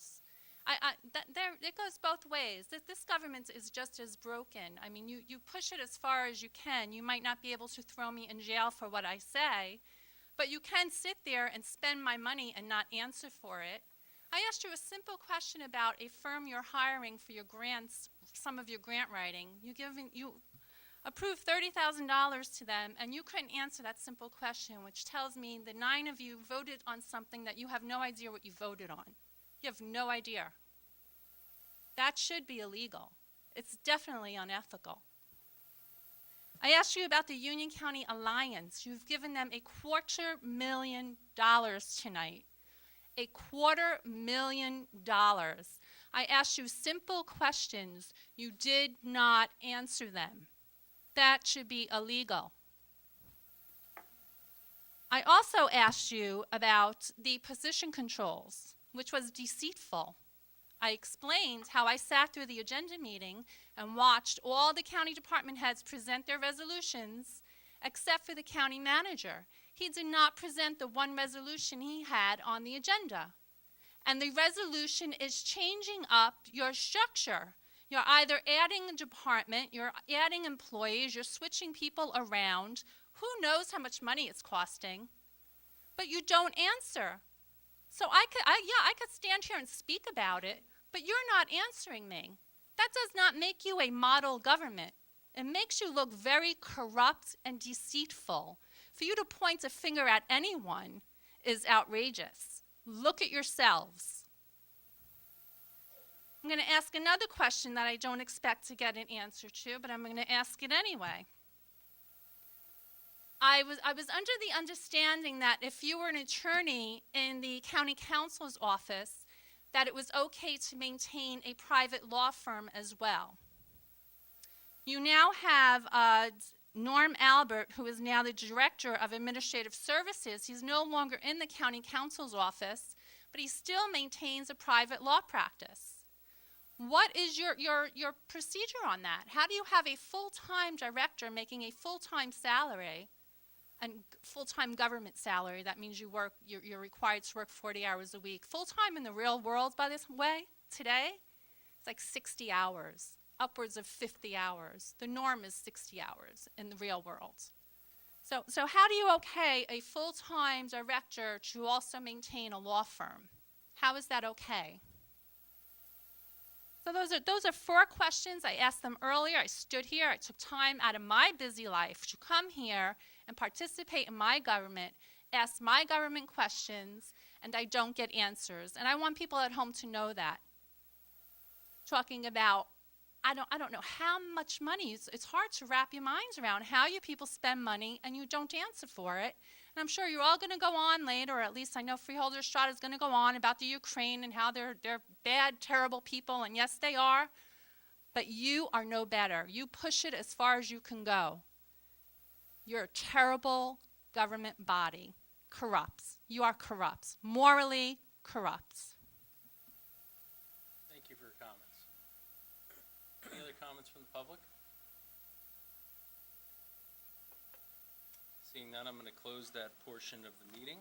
It goes both ways. This government is just as broken. I mean, you push it as far as you can. You might not be able to throw me in jail for what I say, but you can sit there and spend my money and not answer for it. I asked you a simple question about a firm you're hiring for your grants, some of your grant writing. You approved $30,000 to them, and you couldn't answer that simple question, which tells me the 9 of you voted on something that you have no idea what you voted on. You have no idea. That should be illegal. It's definitely unethical. I asked you about the Union County Alliance. You've given them $250,000 tonight. $250,000. I asked you simple questions. You did not answer them. That should be illegal. I also asked you about the position controls, which was deceitful. I explained how I sat through the agenda meeting and watched all the county department heads present their resolutions, except for the county manager. He did not present the one resolution he had on the agenda. And the resolution is changing up your structure. You're either adding a department, you're adding employees, you're switching people around. Who knows how much money it's costing? But you don't answer. So I could stand here and speak about it, but you're not answering me. That does not make you a model government. It makes you look very corrupt and deceitful. For you to point a finger at anyone is outrageous. Look at yourselves. I'm going to ask another question that I don't expect to get an answer to, but I'm going to ask it anyway. I was under the understanding that if you were an attorney in the county counsel's office, that it was okay to maintain a private law firm as well. You now have Norm Albert, who is now the Director of Administrative Services. He's no longer in the county counsel's office, but he still maintains a private law practice. What is your procedure on that? How do you have a full-time director making a full-time salary, and full-time government salary? That means you're required to work 40 hours a week. Full-time in the real world, by this way, today, it's like 60 hours. Upwards of 50 hours. The norm is 60 hours in the real world. So how do you okay a full-time director to also maintain a law firm? How is that okay? So those are 4 questions. I asked them earlier. I stood here. I took time out of my busy life to come here and participate in my government, ask my government questions, and I don't get answers. And I want people at home to know that. Talking about I don't know how much money. It's hard to wrap your minds around how you people spend money and you don't answer for it. And I'm sure you're all going to go on later, or at least I know Freeholder Strata is going to go on about the Ukraine and how they're bad, terrible people, and yes, they are. But you are no better. You push it as far as you can go. You're a terrible government body. Corrupts. You are corrupt. Morally corrupt. Thank you for your comments. Any other comments from the public? Seeing none, I'm going to close that portion of the meeting,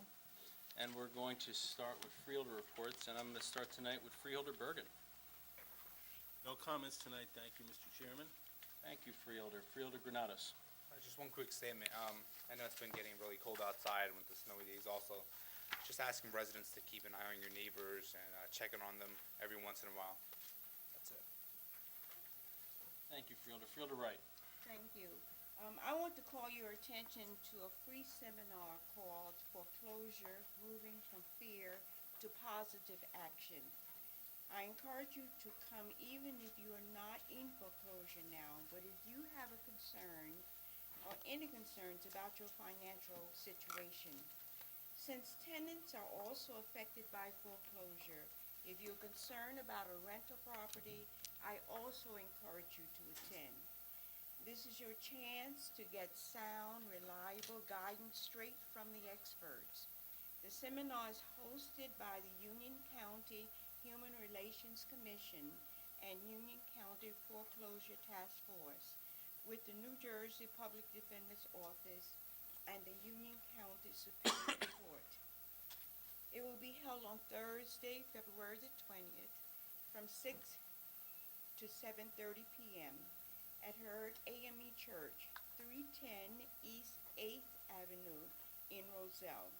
and we're going to start with freeholder reports, and I'm going to start tonight with Freeholder Bergen. No comments tonight, thank you, Mr. Chairman. Thank you, Freeholder. Freeholder Granados. Just one quick statement. I know it's been getting really cold outside with the snowy days also. Just asking residents to keep an eye on your neighbors and checking on them every once in a while. That's it. Thank you, Freeholder. Freeholder Wright. Thank you. I want to call your attention to a free seminar called Foreclosure, Moving from Fear to Positive Action. I encourage you to come even if you are not in foreclosure now, but if you have a concern or any concerns about your financial situation. Since tenants are also affected by foreclosure, if you're concerned about a rental property, I also encourage you to attend. This is your chance to get sound, reliable guidance straight from the experts. The seminar is hosted by the Union County Human Relations Commission and Union County Foreclosure Task Force with the New Jersey Public Defender's Office and the Union County Superior Court. It will be held on Thursday, February the 20th from 6 to 7:30 p.m. at Hurd AME Church, 310 East 8th Avenue in Roselle.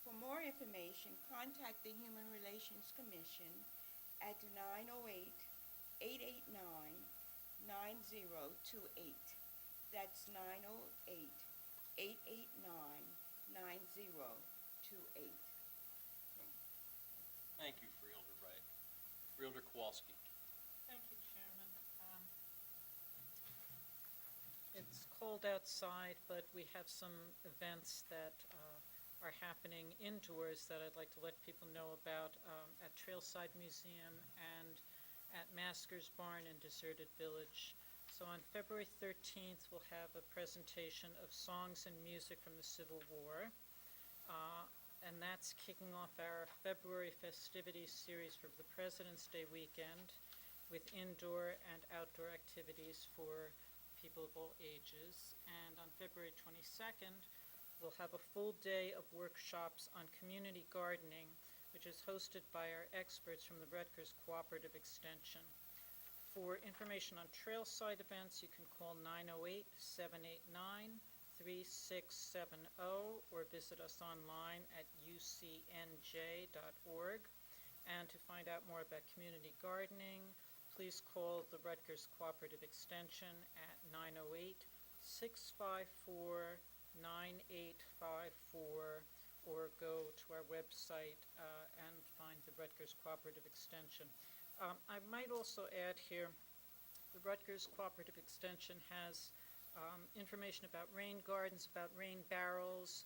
For more information, contact the Human Relations Commission at 908-889-9028. That's 908-889-9028. Thank you, Freeholder Wright. Freeholder Kowalski. Thank you, Chairman. It's cold outside, but we have some events that are happening indoors that I'd like to let people know about at Trailside Museum and at Masker's Barn and Deserted Village. So on February 13th, we'll have a presentation of songs and music from the Civil War. And that's kicking off our February festivities series for the President's Day weekend with indoor and outdoor activities for people of all ages. And on February 22nd, we'll have a full day of workshops on community gardening, which is hosted by our experts from the Rutgers Cooperative Extension. For information on trailside events, you can call 908-789-3670 or visit us online at ucnj.org. And to find out more about community gardening, please call the Rutgers Cooperative Extension at 908-654-9854 or go to our website and find the Rutgers Cooperative Extension. I might also add here, the Rutgers Cooperative Extension has information about rain gardens, about rain barrels.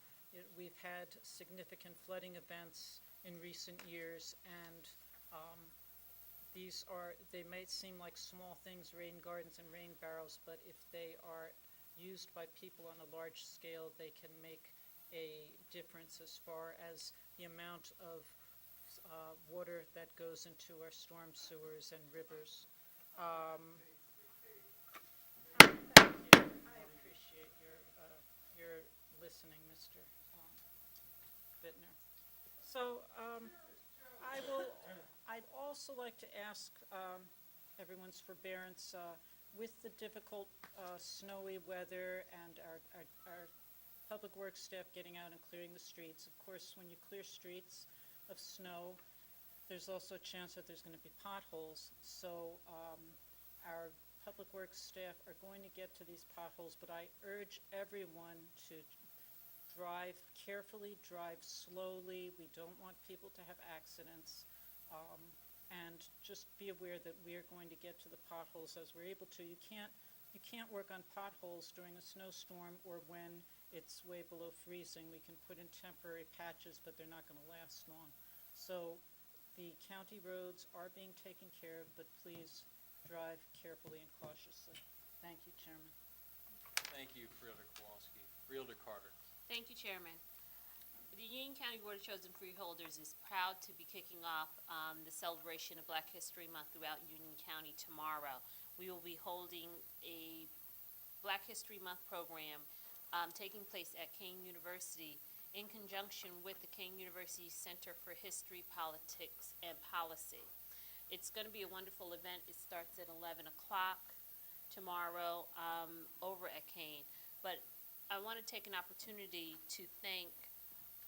We've had significant flooding events in recent years, and they may seem like small things, rain gardens and rain barrels, but if they are used by people on a large scale, they can make a difference as far as the amount of water that goes into our storm sewers and rivers. Thank you. I appreciate your listening, Mr. Bittner. So I'd also like to ask everyone's forbearance with the difficult snowy weather and our public works staff getting out and clearing the streets. Of course, when you clear streets of snow, there's also a chance that there's going to be potholes. So our public works staff are going to get to these potholes, but I urge everyone to drive carefully, drive slowly. We don't want people to have accidents. And just be aware that we are going to get to the potholes as we're able to. You can't work on potholes during a snowstorm or when it's way below freezing. We can put in temporary patches, but they're not going to last long. So the county roads are being taken care of, but please drive carefully and cautiously. Thank you, Chairman. Thank you, Freeholder Kowalski. Freeholder Carter. Thank you, Chairman. The Union County Board of Chosen Freeholders is proud to be kicking off the celebration of Black History Month throughout Union County tomorrow. We will be holding a Black History Month program taking place at Kane University in conjunction with the Kane University Center for History, Politics, and Policy. It's going to be a wonderful event. It starts at 11 o'clock tomorrow over at Kane. But I want to take an opportunity to thank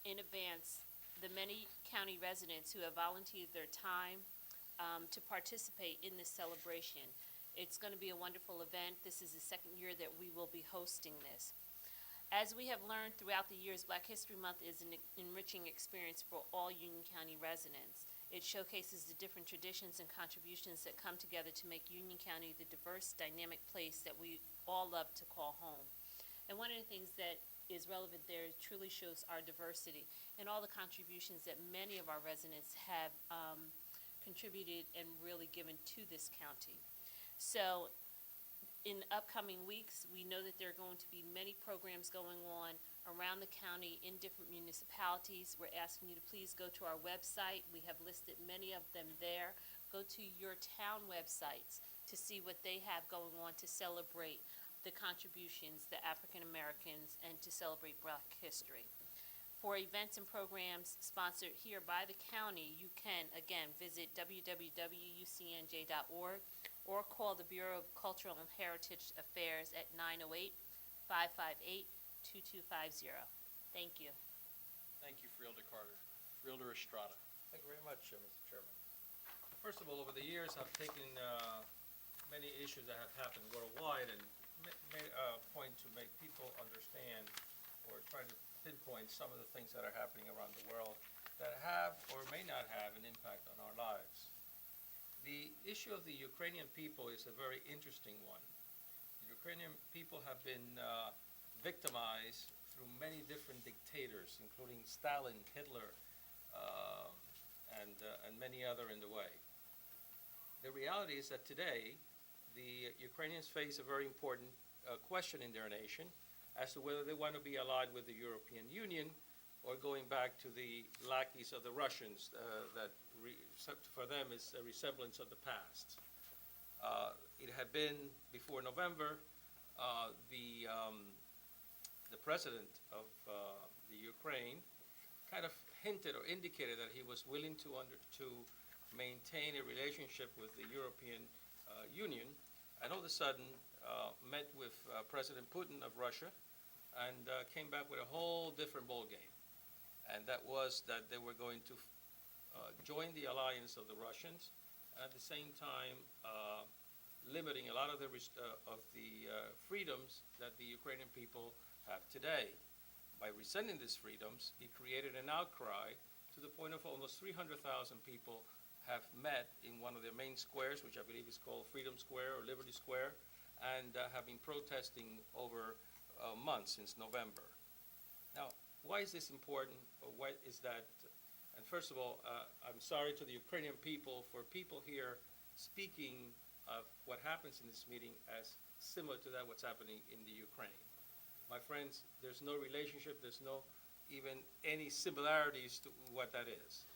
in advance the many county residents who have volunteered their time to participate in this celebration. It's going to be a wonderful event. This is the second year that we will be hosting this. As we have learned throughout the years, Black History Month is an enriching experience for all Union County residents. It showcases the different traditions and contributions that come together to make Union County the diverse, dynamic place that we all love to call home. And one of the things that is relevant there truly shows our diversity and all the contributions that many of our residents have contributed and really given to this county. So in upcoming weeks, we know that there are going to be many programs going on around the county in different municipalities. We're asking you to please go to our website. We have listed many of them there. Go to your town websites to see what they have going on to celebrate the contributions, the African Americans, and to celebrate Black history. For events and programs sponsored here by the county, you can, again, visit www.ucnj.org or call the Bureau of Cultural and Heritage Affairs at 908-558-2250. Thank you. Thank you, Freeholder Carter. Freeholder Estrada. Thank you very much, Mr. Chairman. First of all, over the years, I've taken many issues that have happened worldwide and made a point to make people understand or try to pinpoint some of the things that are happening around the world that have or may not have an impact on our lives. The issue of the Ukrainian people is a very interesting one. The Ukrainian people have been victimized through many different dictators, including Stalin, Hitler, and many other in the way. The reality is that today, the Ukrainians face a very important question in their nation as to whether they want to be allied with the European Union or going back to the lackeys of the Russians for them is a resemblance of the past. It had been before November, the president of the Ukraine kind of hinted or indicated that he was willing to maintain a relationship with the European Union, and all of a sudden met with President Putin of Russia and came back with a whole different ballgame. And that was that they were going to join the alliance of the Russians, at the same time limiting a lot of the freedoms that the Ukrainian people have today. By rescinding these freedoms, he created an outcry to the point of almost 300,000 people have met in one of their main squares, which I believe is called Freedom Square or Liberty Square, and have been protesting over months since November. Now, why is this important, or why is that? And first of all, I'm sorry to the Ukrainian people for people here speaking of what happens in this meeting as similar to that what's happening in the Ukraine. My friends, there's no relationship, there's no even any similarities to what that is.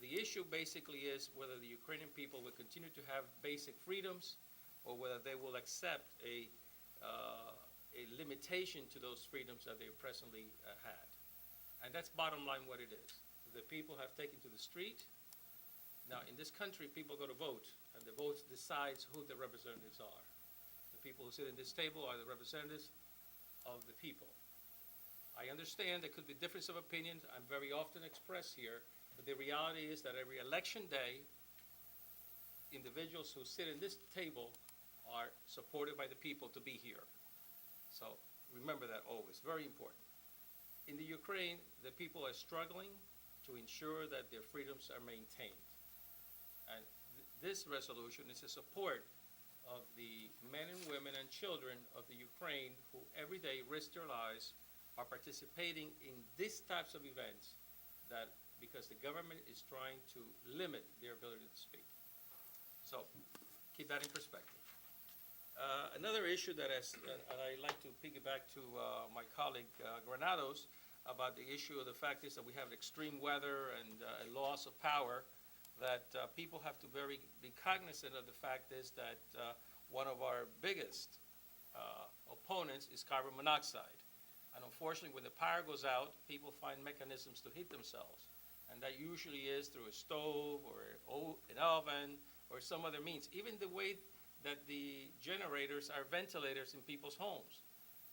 The issue basically is whether the Ukrainian people will continue to have basic freedoms or whether they will accept a limitation to those freedoms that they presently had. And that's bottom line what it is. The people have taken to the street. Now, in this country, people go to vote, and the vote decides who the representatives are. The people who sit in this table are the representatives of the people. I understand there could be difference of opinions. I'm very often expressed here, but the reality is that every election day, individuals who sit in this table are supported by the people to be here. So remember that always, very important. In the Ukraine, the people are struggling to ensure that their freedoms are maintained. And this resolution is a support of the men and women and children of the Ukraine who every day risk their lives, are participating in these types of events that because the government is trying to limit their ability to speak. So keep that in perspective. Another issue that and I'd like to piggyback to my colleague Granados about the issue of the fact is that we have extreme weather and a loss of power, that people have to be cognizant of the fact is that one of our biggest opponents is carbon monoxide. And unfortunately, when the power goes out, people find mechanisms to heat themselves. And that usually is through a stove or an oven or some other means. Even the way that the generators are ventilators in people's homes.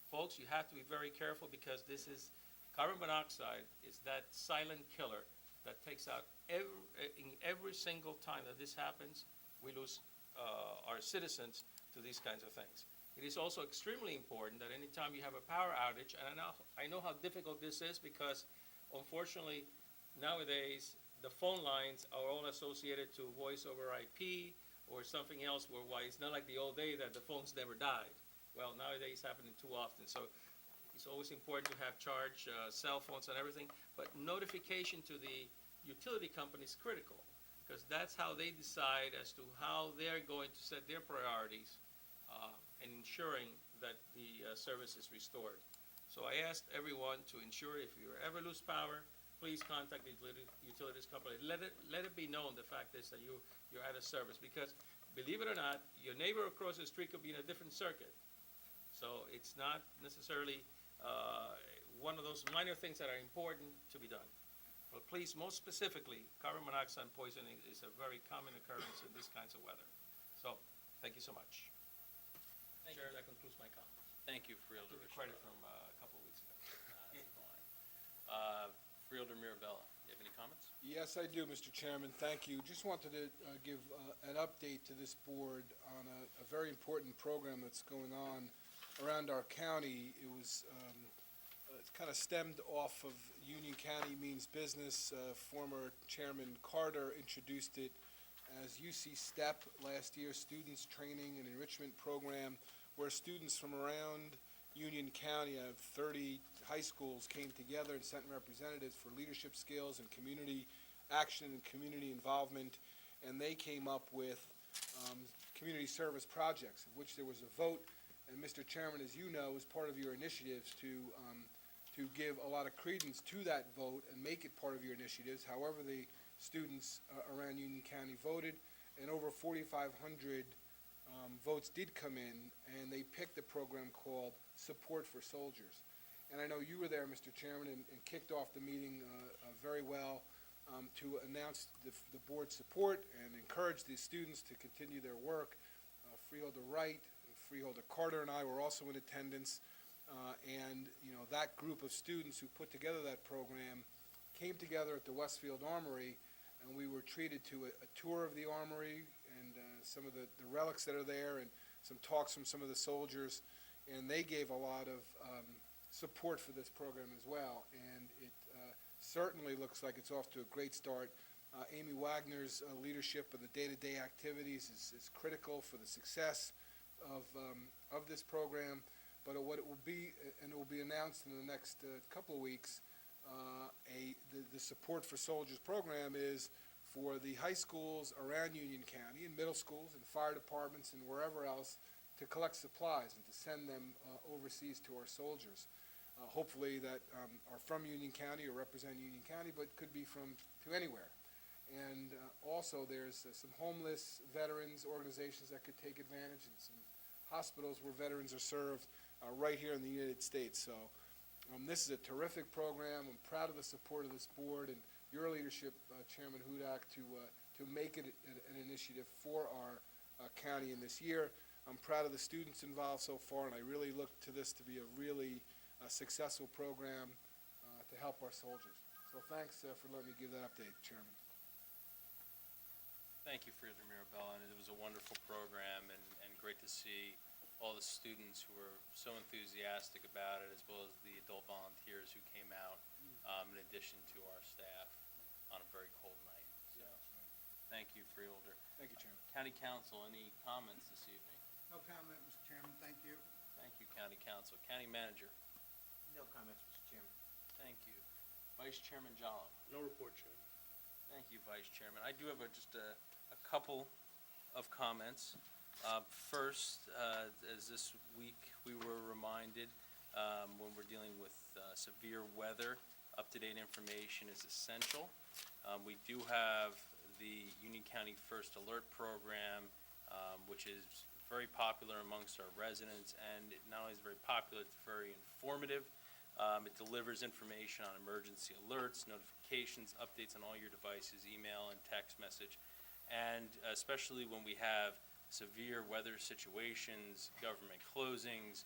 Folks, you have to be very careful because this is, carbon monoxide is that silent killer that takes out every single time that this happens, we lose our citizens to these kinds of things. It is also extremely important that anytime you have a power outage, and I know how difficult this is because unfortunately nowadays the phone lines are all associated to voice over IP or something else why it's not like the old day that the phones never died. Well, nowadays it's happening too often. So it's always important to have charged cell phones and everything, but notification to the utility company is critical because that's how they decide as to how they're going to set their priorities and ensuring that the service is restored. So I asked everyone to ensure if you ever lose power, please contact the utilities company. Let it be known the fact is that you're out of service because, believe it or not, your neighbor across the street could be in a different circuit. So it's not necessarily one of those minor things that are important to be done. But please, most specifically, carbon monoxide poisoning is a very common occurrence in these kinds of weather. So thank you so much. Chair, that concludes my comments. Thank you, Freeholder. Took the credit from a couple of weeks ago. That's fine. Freeholder Mirabella, you have any comments? Yes, I do, Mr. Chairman. Thank you. Just wanted to give an update to this board on a very important program that's going on around our county. It was it's kind of stemmed off of Union County Means Business. Former Chairman Carter introduced it, as UC STEP last year, Students Training and Enrichment Program, where students from around Union County, 30 high schools, came together and sent representatives for leadership skills and community action and community involvement, and they came up with community service projects, of which there was a vote. And Mr. Chairman, as you know, as part of your initiatives to give a lot of credence to that vote and make it part of your initiatives, however the students around Union County voted, and over 4,500 votes did come in, and they picked a program called Support for Soldiers. And I know you were there, Mr. Chairman, and kicked off the meeting very well to announce the board's support and encourage the students to continue their work. Freeholder Wright, Freeholder Carter, and I were also in attendance. And, you know, that group of students who put together that program came together at the Westfield Armory, and we were treated to a tour of the Armory and some of the relics that are there and some talks from some of the soldiers. And they gave a lot of support for this program as well. And it certainly looks like it's off to a great start. Amy Wagner's leadership of the day-to-day activities is critical for the success of this program. But what it will be, and it will be announced in the next couple of weeks, the Support for Soldiers program is for the high schools around Union County and middle schools and fire departments and wherever else to collect supplies and to send them overseas to our soldiers. Hopefully that are from Union County or represent Union County, but could be from to anywhere. And also there's some homeless veterans organizations that could take advantage, and some hospitals where veterans are served right here in the United States. So this is a terrific program. I'm proud of the support of this board and your leadership, Chairman Hudak, to make it an initiative for our county in this year. I'm proud of the students involved so far, and I really look to this to be a really successful program to help our soldiers. So thanks for letting me give that update, Chairman. Thank you, Freeholder Mirabella, and it was a wonderful program, and great to see all the students who were so enthusiastic about it, as well as the adult volunteers who came out, in addition to our staff on a very cold night. So, thank you, Freeholder. Thank you, Chairman. County Council, any comments this evening? No comment, Mr. Chairman, thank you. Thank you, County Council. County Manager, No comments, Mr. Chairman. thank you. Vice Chairman Jallo. No report, Chairman. Thank you, Vice Chairman. I do have just a couple of comments. First, as this week we were reminded, when we're dealing with severe weather, up-to-date information is essential. We do have the Union County First Alert Program, which is very popular amongst our residents, and it not only is very popular, it's very informative. It delivers information on emergency alerts, notifications, updates on all your devices, email and text message. And especially when we have severe weather situations, government closings,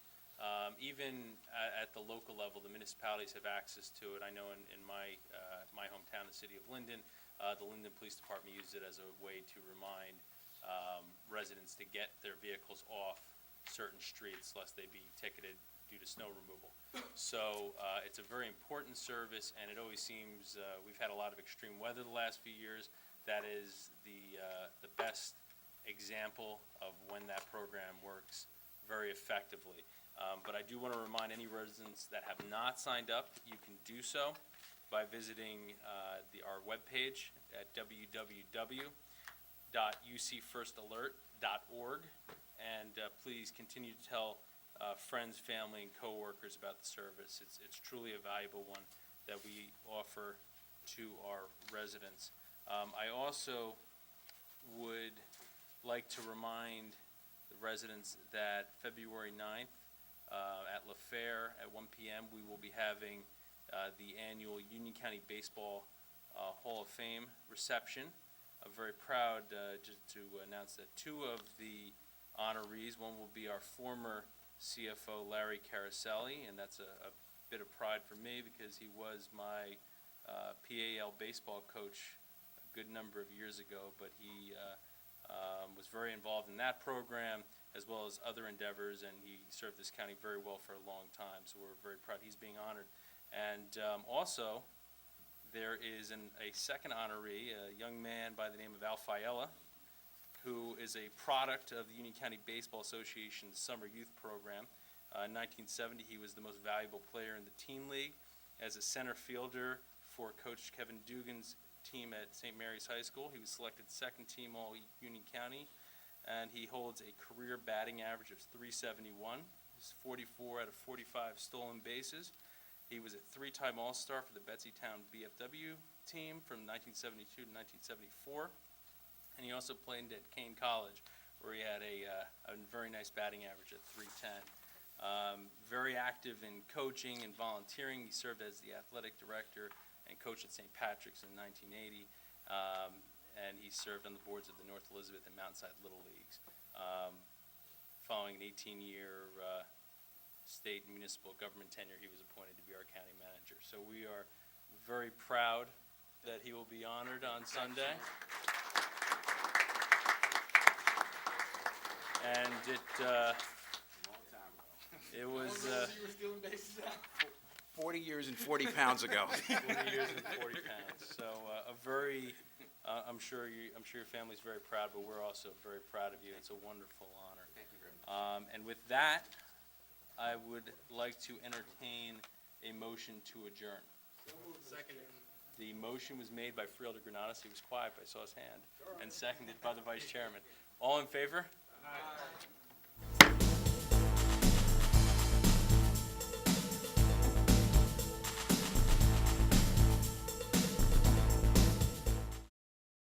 even at the local level, the municipalities have access to it. I know in my hometown, the city of Linden, the Linden Police Department used it as a way to remind residents to get their vehicles off certain streets lest they be ticketed due to snow removal. So it's a very important service, and it always seems we've had a lot of extreme weather the last few years. That is the best example of when that program works very effectively. But I do want to remind any residents that have not signed up, you can do so by visiting our webpage at www.ucfirstalert.org. And please continue to tell friends, family, and coworkers about the service. It's truly a valuable one that we offer to our residents. I also would like to remind the residents that February 9th at LaFair at 1 p.m. we will be having the annual Union County Baseball Hall of Fame reception. I'm very proud just to announce that two of the honorees, one will be our former CFO Larry Caraselli, and that's a bit of pride for me because he was my PAL baseball coach a good number of years ago, but he was very involved in that program as well as other endeavors, and he served this county very well for a long time, so we're very proud he's being honored. And also, there is a second honoree, a young man by the name of Al Fiella, who is a product of the Union County Baseball Association's Summer Youth Program. In 1970, he was the most valuable player in the teen league. As a center fielder for Coach Kevin Dugan's team at St. Mary's High School, he was selected second team All-Union County, and he holds a career batting average of .371. He's 44 out of 45 stolen bases. He was a three-time All-Star for the Betsy-Town BFW team from 1972 to 1974. And he also played at Kane College, where he had a very nice batting average at .310. Very active in coaching and volunteering. He served as the athletic director and coach at St. Patrick's in 1980. And he served on the boards of the North Elizabeth and Mountainside Little Leagues. Following an 18-year state and municipal government tenure, he was appointed to be our county manager. So we are very proud that he will be honored on Sunday. And it was 40 years and 40 pounds ago. 40 years and 40 pounds. So a very, I'm sure your family's very proud, but we're also very proud of you. It's a wonderful honor. Thank you very much. And with that, I would like to entertain a motion to adjourn. Second. The motion was made by Freeholder Granados. He was quiet, but I saw his hand. And seconded by the Vice Chairman. All in favor? Aye.